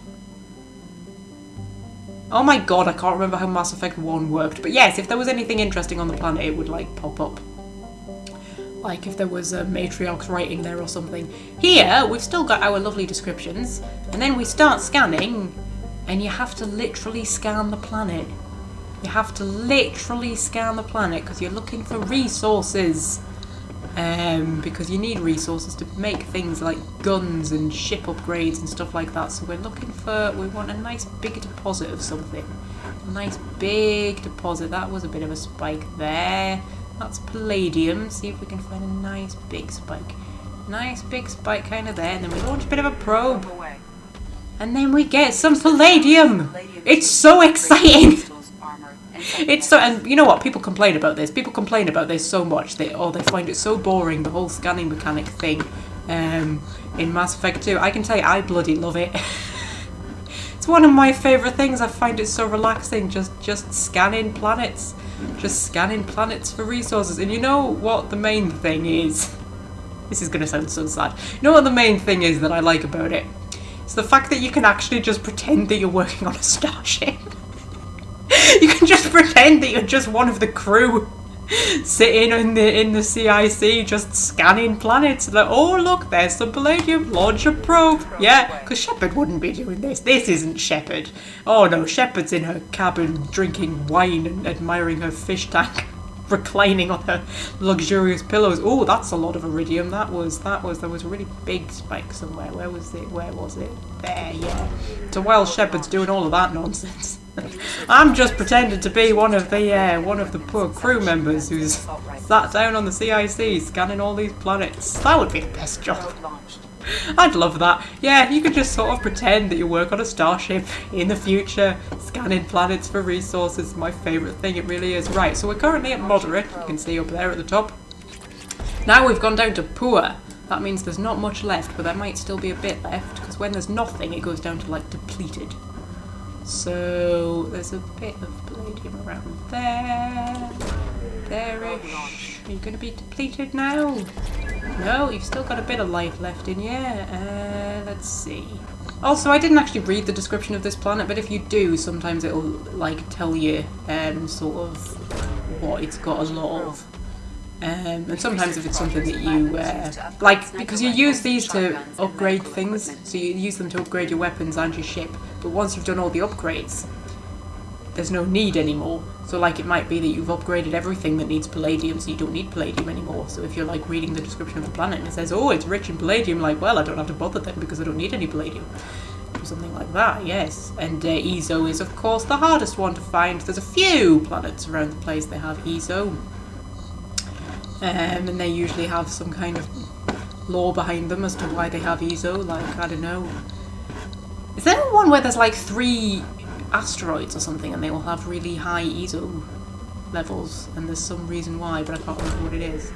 Oh my god, I can't remember how Mass Effect 1 worked. But yes, if there was anything interesting on the planet, it would like pop up. Like if there was a matriarch's writing there or something. Here, we've still got our lovely descriptions. And then we start scanning, and you have to literally scan the planet. You have to literally scan the planet because you're looking for resources. Because you need resources to make things like guns and ship upgrades and stuff like that. So we want a nice big deposit of something. A nice big deposit. That was a bit of a spike there. That's palladium. See if we can find a nice big spike. Nice big spike kind of there. And then we launch a bit of a probe. And then we get some palladium. It's so exciting. It's so, and you know what? People complain about this. People complain about this so much. They find it so boring, the whole scanning mechanic thing in Mass Effect 2. I can tell you, I bloody love it. It's one of my favourite things. I find it so relaxing. Just scanning planets. Just scanning planets for resources. And you know what the main thing is? This is going to sound so sad. You know what the main thing is that I like about it? It's the fact that you can actually just pretend that you're working on a starship. You can just pretend that you're just one of the crew sitting in the CIC just scanning planets. Like, oh look, there's some palladium, launch a probe. Yeah, because Shepard wouldn't be doing this. This isn't Shepard. Oh no, Shepard's in her cabin drinking wine and admiring her fish tank, reclining on her luxurious pillows. Oh, that's a lot of iridium. There was a really big spike somewhere. Where was it? There, yeah. So while Shepard's doing all of that nonsense, I'm just pretending to be one of the poor crew members who's sat down on the CIC scanning all these planets. That would be the best job. I'd love that. Yeah, you could just sort of pretend that you work on a starship in the future, scanning planets for resources. My favourite thing, it really is. Right, so we're currently at moderate, you can see up there at the top. Now we've gone down to poor. That means there's not much left, but there might still be a bit left, because when there's nothing, it goes down to like depleted. So there's a bit of palladium around there. There-ish. Are you going to be depleted now? No, you've still got a bit of life left in you. Let's see. Also, I didn't actually read the description of this planet, but if you do, sometimes it'll like tell you sort of what it's got a lot of. And sometimes if it's something that you like, because you use these to upgrade things, so you use them to upgrade your weapons and your ship, but once you've done all the upgrades, there's no need anymore. So like it might be that you've upgraded everything that needs palladium, so you don't need palladium anymore. So if you're like reading the description of the planet and it says, oh, it's rich in palladium, like, well, I don't have to bother then because I don't need any palladium. Or something like that, yes. And Ezo is, of course, the hardest one to find. There's a few planets around the place that have Ezo. And they usually have some kind of lore behind them as to why they have Ezo, like, I don't know. Is there one where there's like 3 asteroids or something and they all have really high Ezo levels and there's some reason why, but I can't remember what it is.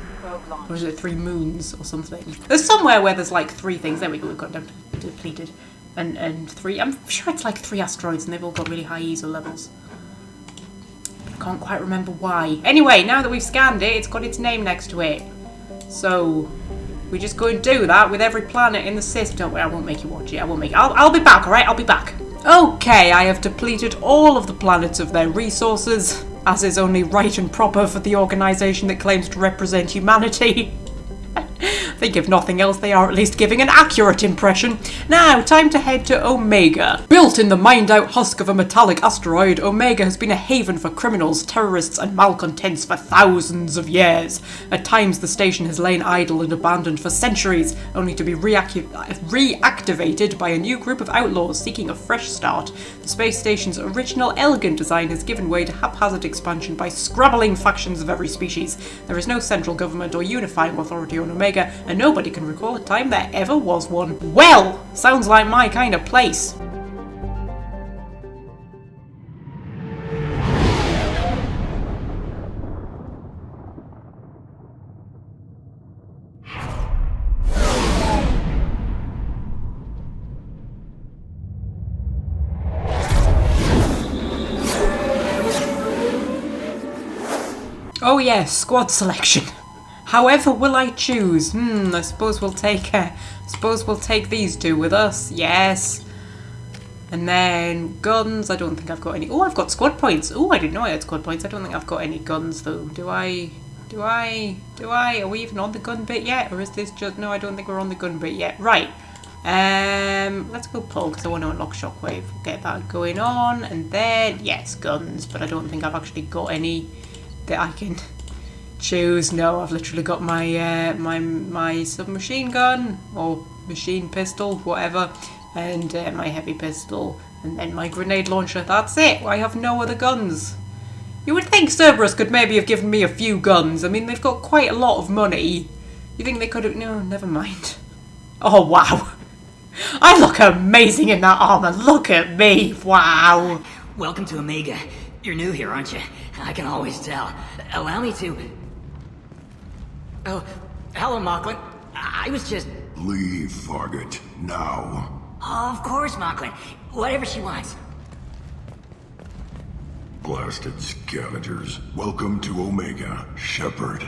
Or is it 3 moons or something? There's somewhere where there's like 3 things. There we go, we've got down to depleted. And 3, I'm sure it's like 3 asteroids and they've all got really high Ezo levels. I can't quite remember why. Anyway, now that we've scanned it, it's got its name next to it. So we just go and do that with every planet in the system. Don't worry, I won't make you watch it. I won't make it. I'll be back, alright? I'll be back. Okay, I have depleted all of the planets of their resources, as is only right and proper for the organisation that claims to represent humanity. I think if nothing else, they are at least giving an accurate impression. Now, time to head to Omega. Built in the mined-out husk of a metallic asteroid, Omega has been a haven for criminals, terrorists and malcontents for thousands of years. At times, the station has lain idle and abandoned for centuries, only to be reactivated by a new group of outlaws seeking a fresh start. The space station's original elegant design has given way to haphazard expansion by scrabbling factions of every species. There is no central government or unifying authority on Omega, and nobody can recall a time there ever was one. Well, sounds like my kind of place. Oh yes, squad selection. However will I choose? I suppose we'll take these 2 with us. Yes. And then guns. I don't think I've got any. Oh, I've got squad points. Oh, I didn't know I had squad points. I don't think I've got any guns though. Do I? Are we even on the gun bit yet, or is this just? No, I don't think we're on the gun bit yet. Right. Let's go pull because I want to unlock shockwave. Get that going on, and then yes, guns. But I don't think I've actually got any that I can choose. No, I've literally got my my submachine gun or machine pistol, whatever, and my heavy pistol, and then my grenade launcher. That's it. I have no other guns. You would think Cerberus could maybe have given me a few guns. I mean, they've got quite a lot of money. You think they could have? No, never mind. Oh wow, I look amazing in that armor. Look at me. Wow. Welcome to Omega. You're new here, aren't you? I can always tell. Allow me to... Oh, hello, Mocklin. I was just... Leave, Fargate. Now. Of course, Mocklin. Whatever she wants. Blasted scavengers. Welcome to Omega, Shepard.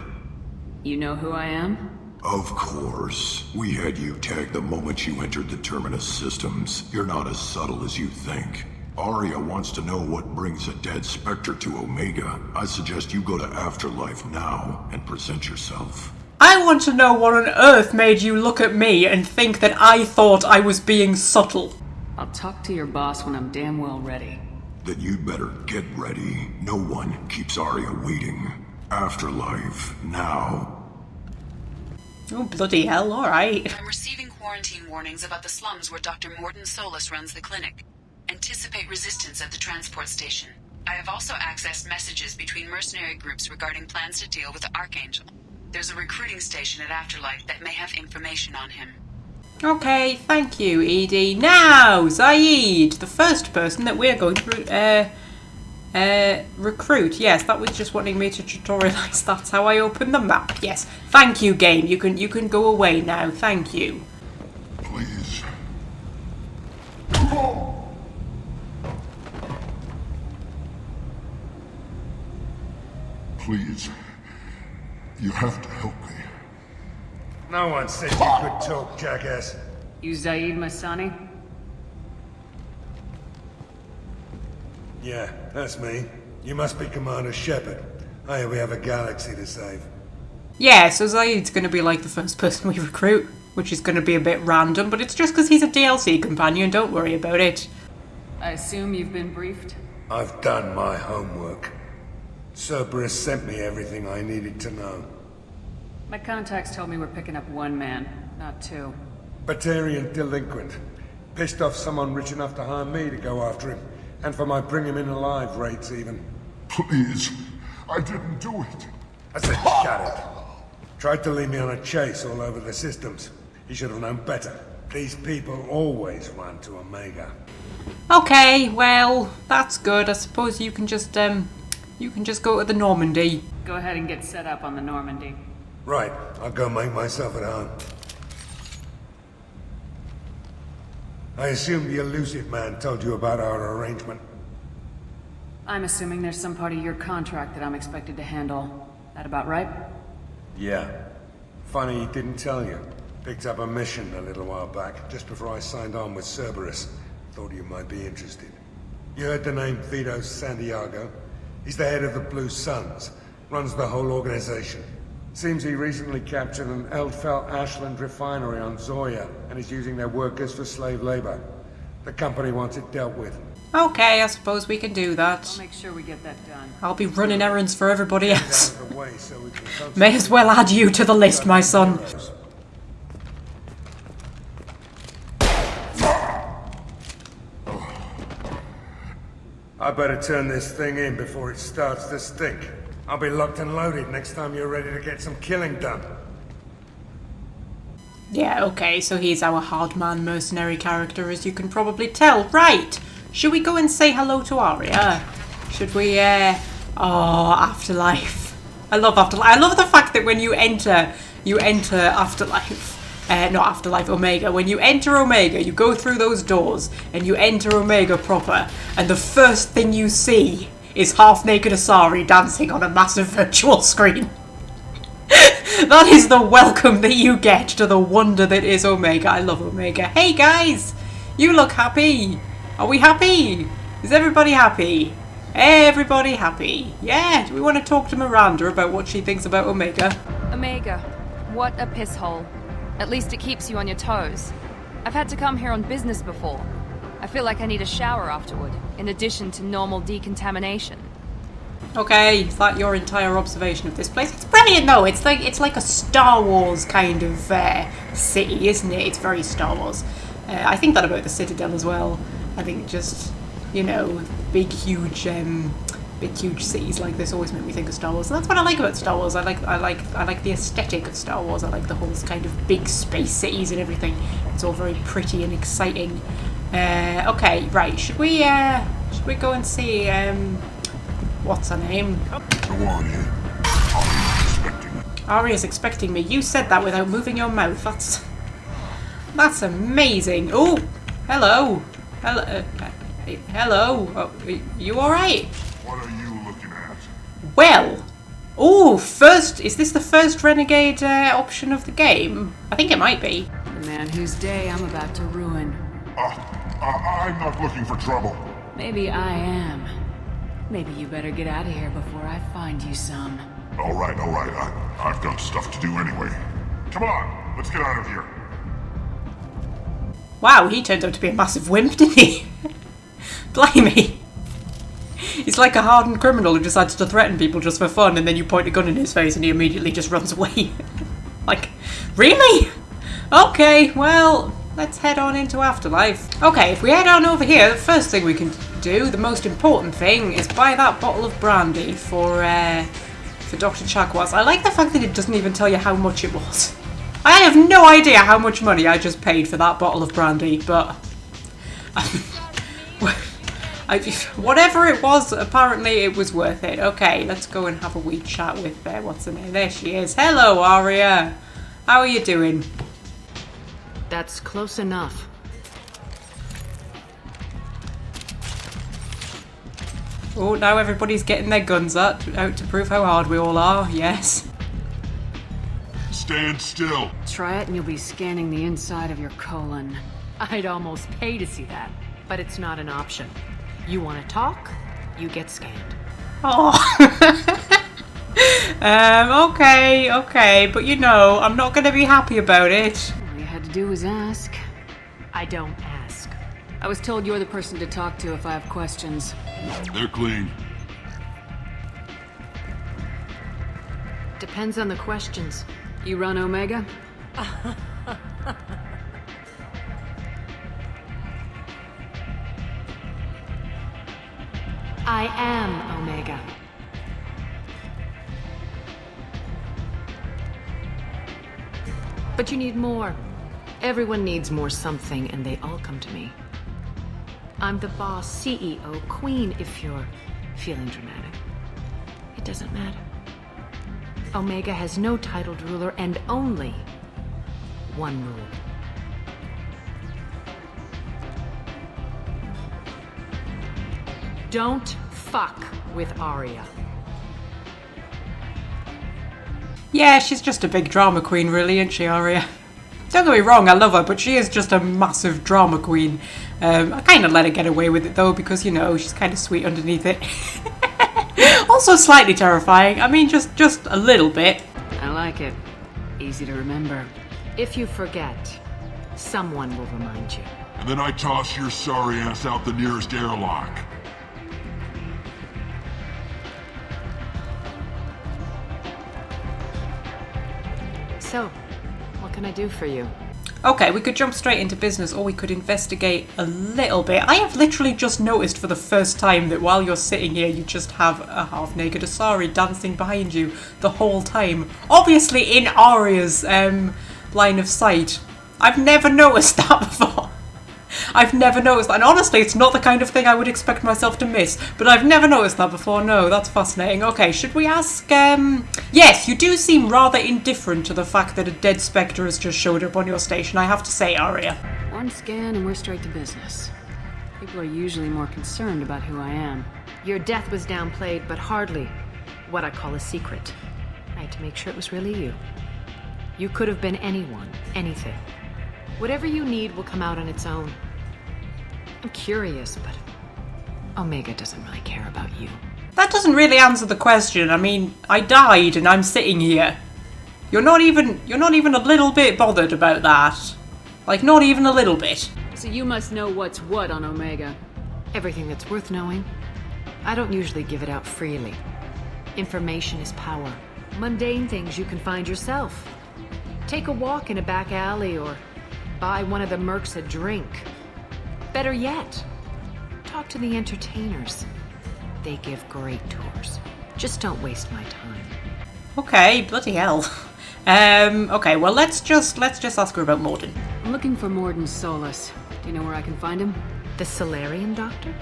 You know who I am? Of course. We had you tagged the moment you entered the Terminus systems. You're not as subtle as you think. Arya wants to know what brings a dead Spectre to Omega. I suggest you go to Afterlife now and present yourself. I want to know what on earth made you look at me and think that I thought I was being subtle. I'll talk to your boss when I'm damn well ready. Then you'd better get ready. No one keeps Arya waiting. Afterlife now. Oh, bloody hell, alright. I'm receiving quarantine warnings about the slums where Dr. Morden Solus runs the clinic. Anticipate resistance at the transport station. I have also accessed messages between mercenary groups regarding plans to deal with the Archangel. There's a recruiting station at Afterlife that may have information on him. Okay, thank you, Edie. Now, Zaid, the first person that we're going to recruit. Yes, that was just wanting me to tutorialize. That's how I open the map. Yes, thank you, game. You can go away now. Thank you. Please. Please. You have to help me. No one said you could talk, jackass. You Zaid Masani? Yeah, that's me. You must be Commander Shepard. Hey, we have a galaxy to save. Yeah, so Zaid's going to be like the first person we recruit, which is going to be a bit random, but it's just because he's a DLC companion, don't worry about it. I assume you've been briefed? I've done my homework. Cerberus sent me everything I needed to know. My contacts told me we're picking up one man, not two. Batarian delinquent. Pissed off someone rich enough to hire me to go after him. And for my bring him in alive rates even. Please, I didn't do it. I said shut it. Tried to lead me on a chase all over the systems. He should have known better. These people always run to Omega. Okay, well, that's good. I suppose you can just go to the Normandy. Go ahead and get set up on the Normandy. Right, I'll go make myself at home. I assume the elusive man told you about our arrangement. I'm assuming there's some part of your contract that I'm expected to handle. That about right? Yeah. Funny he didn't tell you. Picked up a mission a little while back, just before I signed on with Cerberus. Thought you might be interested. You heard the name Vito Santiago? He's the head of the Blue Suns. Runs the whole organization. Seems he recently captured an Eldfell Ashland refinery on Zoya, and is using their workers for slave labor. The company wants it dealt with. Okay, I suppose we can do that. I'll make sure we get that done. I'll be running errands for everybody else. Out of the way so we can May as well add you to the list, my son. I better turn this thing in before it starts to stink. I'll be locked and loaded next time you're ready to get some killing done. Yeah, okay, so he's our hard-man mercenary character, as you can probably tell. Right, should we go and say hello to Arya? Should we, oh, Afterlife. I love Afterlife. I love the fact that when you enter Afterlife, not Afterlife, Omega. When you enter Omega, you go through those doors, and you enter Omega proper, and the first thing you see is half-naked Asari dancing on a massive virtual screen. That is the welcome that you get to the wonder that is Omega. I love Omega. Hey guys! You look happy! Are we happy? Is everybody happy? Everybody happy? Yeah, do we want to talk to Miranda about what she thinks about Omega? Omega, what a piss hole. At least it keeps you on your toes. I've had to come here on business before. I feel like I need a shower afterward, in addition to normal decontamination. Okay, is that your entire observation of this place? It's brilliant though, it's like a Star Wars kind of city, isn't it? It's very Star Wars. I think that about the Citadel as well. I think just, you know, big huge cities like this always make me think of Star Wars. And that's what I like about Star Wars. I like the aesthetic of Star Wars. I like the whole kind of big space cities and everything. It's all very pretty and exciting. Okay, right. Should we go and see what's her name? Go on in. Arya's expecting me. You said that without moving your mouth. That's amazing. Oh, hello. Hello. Oh, you all right? What are you looking at? Well, is this the first Renegade option of the game? I think it might be. The man whose day I'm about to ruin. I'm not looking for trouble. Maybe I am. Maybe you better get out of here before I find you some. All right. I've got stuff to do anyway. Come on, let's get out of here. Wow, he turned out to be a massive wimp, didn't he? Blimey. He's like a hardened criminal who decides to threaten people just for fun, and then you point a gun in his face and he immediately just runs away. Like, really? Okay, well, let's head on into Afterlife. Okay, if we head on over here, the first thing we can do, the most important thing, is buy that bottle of brandy for Dr. Chakwas. I like the fact that it doesn't even tell you how much it was. I have no idea how much money I just paid for that bottle of brandy, but whatever it was, apparently it was worth it. Okay, let's go and have a wee chat with what's her name? There she is. Hello, Arya. How are you doing? That's close enough. Oh, now everybody's getting their guns out to prove how hard we all are. Yes. Stand still. Try it and you'll be scanning the inside of your colon. I'd almost pay to see that, but it's not an option. You want to talk, you get scanned. Oh. Okay, but you know, I'm not going to be happy about it. All you had to do was ask. I don't ask. I was told you're the person to talk to if I have questions. They're clean. Depends on the questions. You run Omega? I am Omega. But you need more. Everyone needs more something, and they all come to me. I'm the boss, CEO, queen, if you're feeling dramatic. It doesn't matter. Omega has no titled ruler and only one rule. Don't fuck with Arya. Yeah, she's just a big drama queen, really, isn't she, Arya? Don't get me wrong, I love her, but she is just a massive drama queen. I kind of let her get away with it, though, because, you know, she's kind of sweet underneath it. Also slightly terrifying. I mean, just a little bit. I like it. Easy to remember. If you forget, someone will remind you. And then I toss your sorry ass out the nearest airlock. So, what can I do for you? Okay, we could jump straight into business, or we could investigate a little bit. I have literally just noticed for the first time that while you're sitting here, you just have a half-naked Asari dancing behind you the whole time. Obviously in Arya's line of sight. I've never noticed that before. I've never noticed that. And honestly, it's not the kind of thing I would expect myself to miss. But I've never noticed that before. No, that's fascinating. Okay, should we ask... Yes, you do seem rather indifferent to the fact that a dead Spectre has just showed up on your station, I have to say, Arya. One scan and we're straight to business. People are usually more concerned about who I am. Your death was downplayed, but hardly what I call a secret. I had to make sure it was really you. You could have been anyone, anything. Whatever you need will come out on its own. I'm curious, but Omega doesn't really care about you. That doesn't really answer the question. I mean, I died and I'm sitting here. You're not even a little bit bothered about that. Like, not even a little bit. So you must know what's what on Omega. Everything that's worth knowing. I don't usually give it out freely. Information is power. Mundane things you can find yourself. Take a walk in a back alley or buy one of the mercs a drink. Better yet, talk to the entertainers. They give great tours. Just don't waste my time. Okay, bloody hell. Okay, well let's just ask her about Morden. I'm looking for Morden Solus. Do you know where I can find him? The Solarian doctor?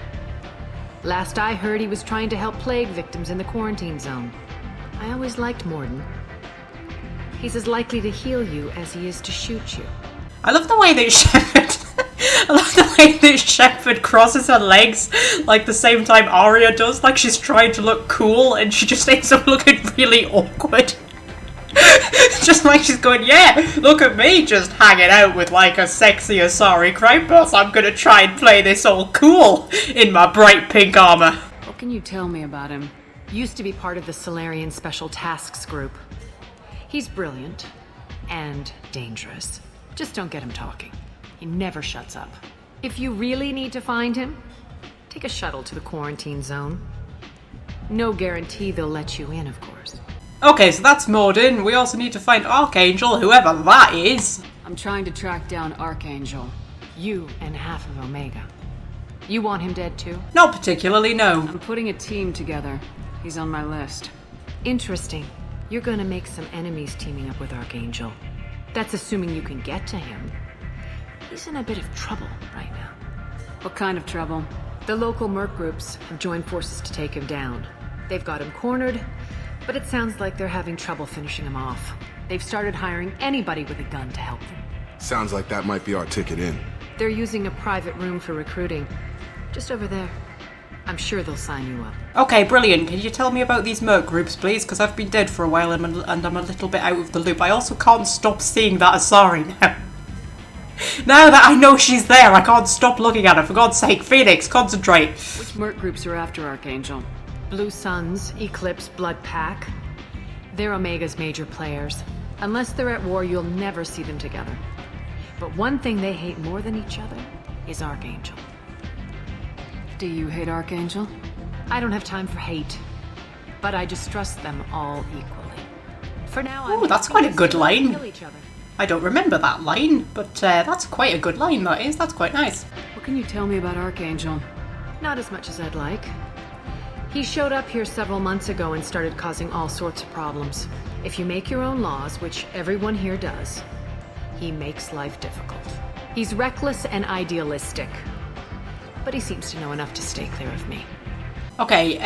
Last I heard, he was trying to help plague victims in the quarantine zone. I always liked Morden. He's as likely to heal you as he is to shoot you. I love the way that Shepard crosses her legs like the same time Arya does, like she's trying to look cool and she just ends up looking really awkward. Just like she's going, yeah, look at me just hanging out with like a sexy Asari crime boss. I'm gonna try and play this all cool in my bright pink armor. What can you tell me about him? Used to be part of the Solarian Special Tasks Group. He's brilliant and dangerous. Just don't get him talking. He never shuts up. If you really need to find him, take a shuttle to the quarantine zone. No guarantee they'll let you in, of course. Okay, so that's Morden. We also need to find Archangel, whoever that is. I'm trying to track down Archangel. You and half of Omega. You want him dead too? Not particularly, no. I'm putting a team together. He's on my list. Interesting. You're gonna make some enemies teaming up with Archangel. That's assuming you can get to him. He's in a bit of trouble right now. What kind of trouble? The local merc groups have joined forces to take him down. They've got him cornered, but it sounds like they're having trouble finishing him off. They've started hiring anybody with a gun to help them. Sounds like that might be our ticket in. They're using a private room for recruiting. Just over there. I'm sure they'll sign you up. Okay, brilliant. Can you tell me about these merc groups, please? Because I've been dead for a while and I'm a little bit out of the loop. I also can't stop seeing that Asari now. Now that I know she's there, I can't stop looking at her. For God's sake, Phoenix, concentrate. Which merc groups are after Archangel? Blue Suns, Eclipse, Blood Pack. They're Omega's major players. Unless they're at war, you'll never see them together. But one thing they hate more than each other is Archangel. Do you hate Archangel? I don't have time for hate, but I distrust them all equally. For now, Oh, that's quite a good line. Kill each other. I don't remember that line, but that's quite a good line, that is. That's quite nice. What can you tell me about Archangel? Not as much as I'd like. He showed up here several months ago and started causing all sorts of problems. If you make your own laws, which everyone here does, he makes life difficult. He's reckless and idealistic, but he seems to know enough to stay clear of me. Okay,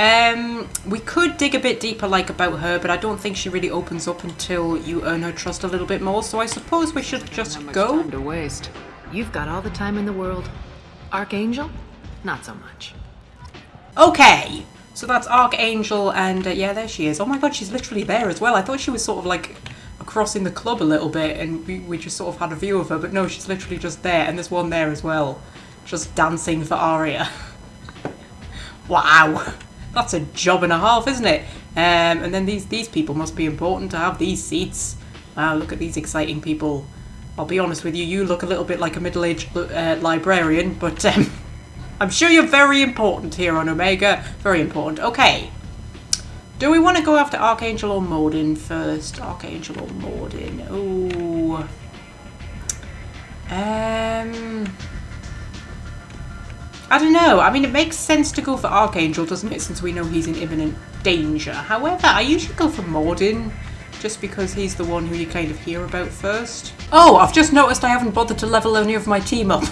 we could dig a bit deeper, like, about her, but I don't think she really opens up until you earn her trust a little bit more, so I suppose we should just go. Time to waste. You've got all the time in the world. Archangel? Not so much. Okay, so that's Archangel, and yeah, there she is. Oh my god, she's literally there as well. I thought she was sort of, like, across in the club a little bit, and we just sort of had a view of her, but no, she's literally just there, and there's one there as well, just dancing for Arya. Wow, that's a job and a half, isn't it? And then these people must be important to have these seats. Wow, look at these exciting people. I'll be honest with you, you look a little bit like a middle-aged librarian, but I'm sure you're very important here on Omega. Very important. Okay. Do we want to go after Archangel or Morden first? Archangel or Morden? Oh. I don't know. I mean, it makes sense to go for Archangel, doesn't it? Since we know he's in imminent danger. However, I usually go for Morden, just because he's the one who you kind of hear about first. Oh, I've just noticed I haven't bothered to level any of my team up.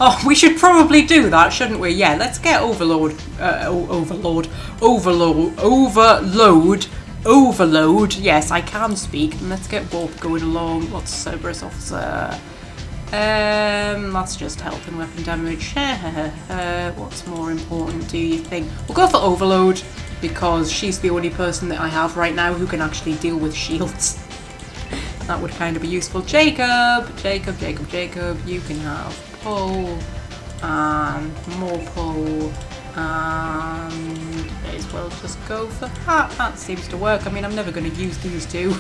Oh, we should probably do that, shouldn't we? Yeah, let's get Overload. Yes, I can speak. And let's get Warp going along. What's Cerberus Officer? That's just health and weapon damage. What's more important, do you think? We'll go for Overload, because she's the only person that I have right now who can actually deal with shields. That would kind of be useful. Jacob, you can have pull, and more pull, and may as well just go for that. That seems to work. I mean, I'm never going to use these two.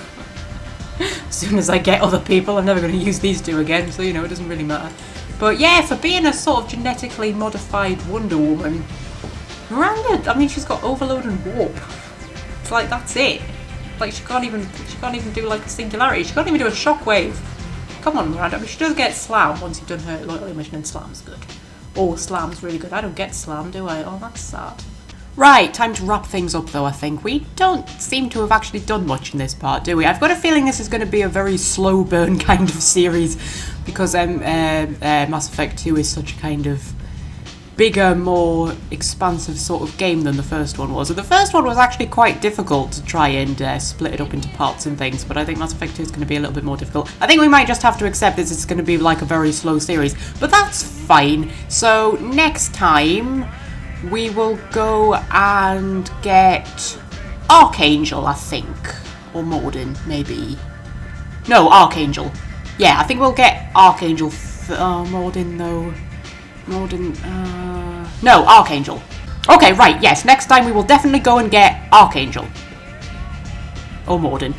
As soon as I get other people, I'm never going to use these two again, so, you know, it doesn't really matter. But yeah, for being a sort of genetically modified Wonder Woman, Miranda, I mean, she's got Overload and Warp. It's like, that's it. Like, she can't even do, like, a Singularity. She can't even do a Shockwave. Come on, Miranda. I mean, she does get Slam once you've done her loyalty mission, and Slam's good. Oh, Slam's really good. I don't get Slam, do I? Oh, that's sad. Right, time to wrap things up though, I think. We don't seem to have actually done much in this part, do we? I've got a feeling this is going to be a very slow burn kind of series, because Mass Effect 2 is such a kind of bigger, more expansive sort of game than the first one was. And the first one was actually quite difficult to try and split it up into parts and things, but I think Mass Effect 2 is going to be a little bit more difficult. I think we might just have to accept this is going to be like a very slow series, but that's fine. So next time we will go and get Archangel, I think. Or Morden, maybe. No, Archangel. Yeah, I think we'll get Archangel. Morden, though. Morden, no, Archangel. Okay, right, yes. Next time we will definitely go and get Archangel. Or Morden.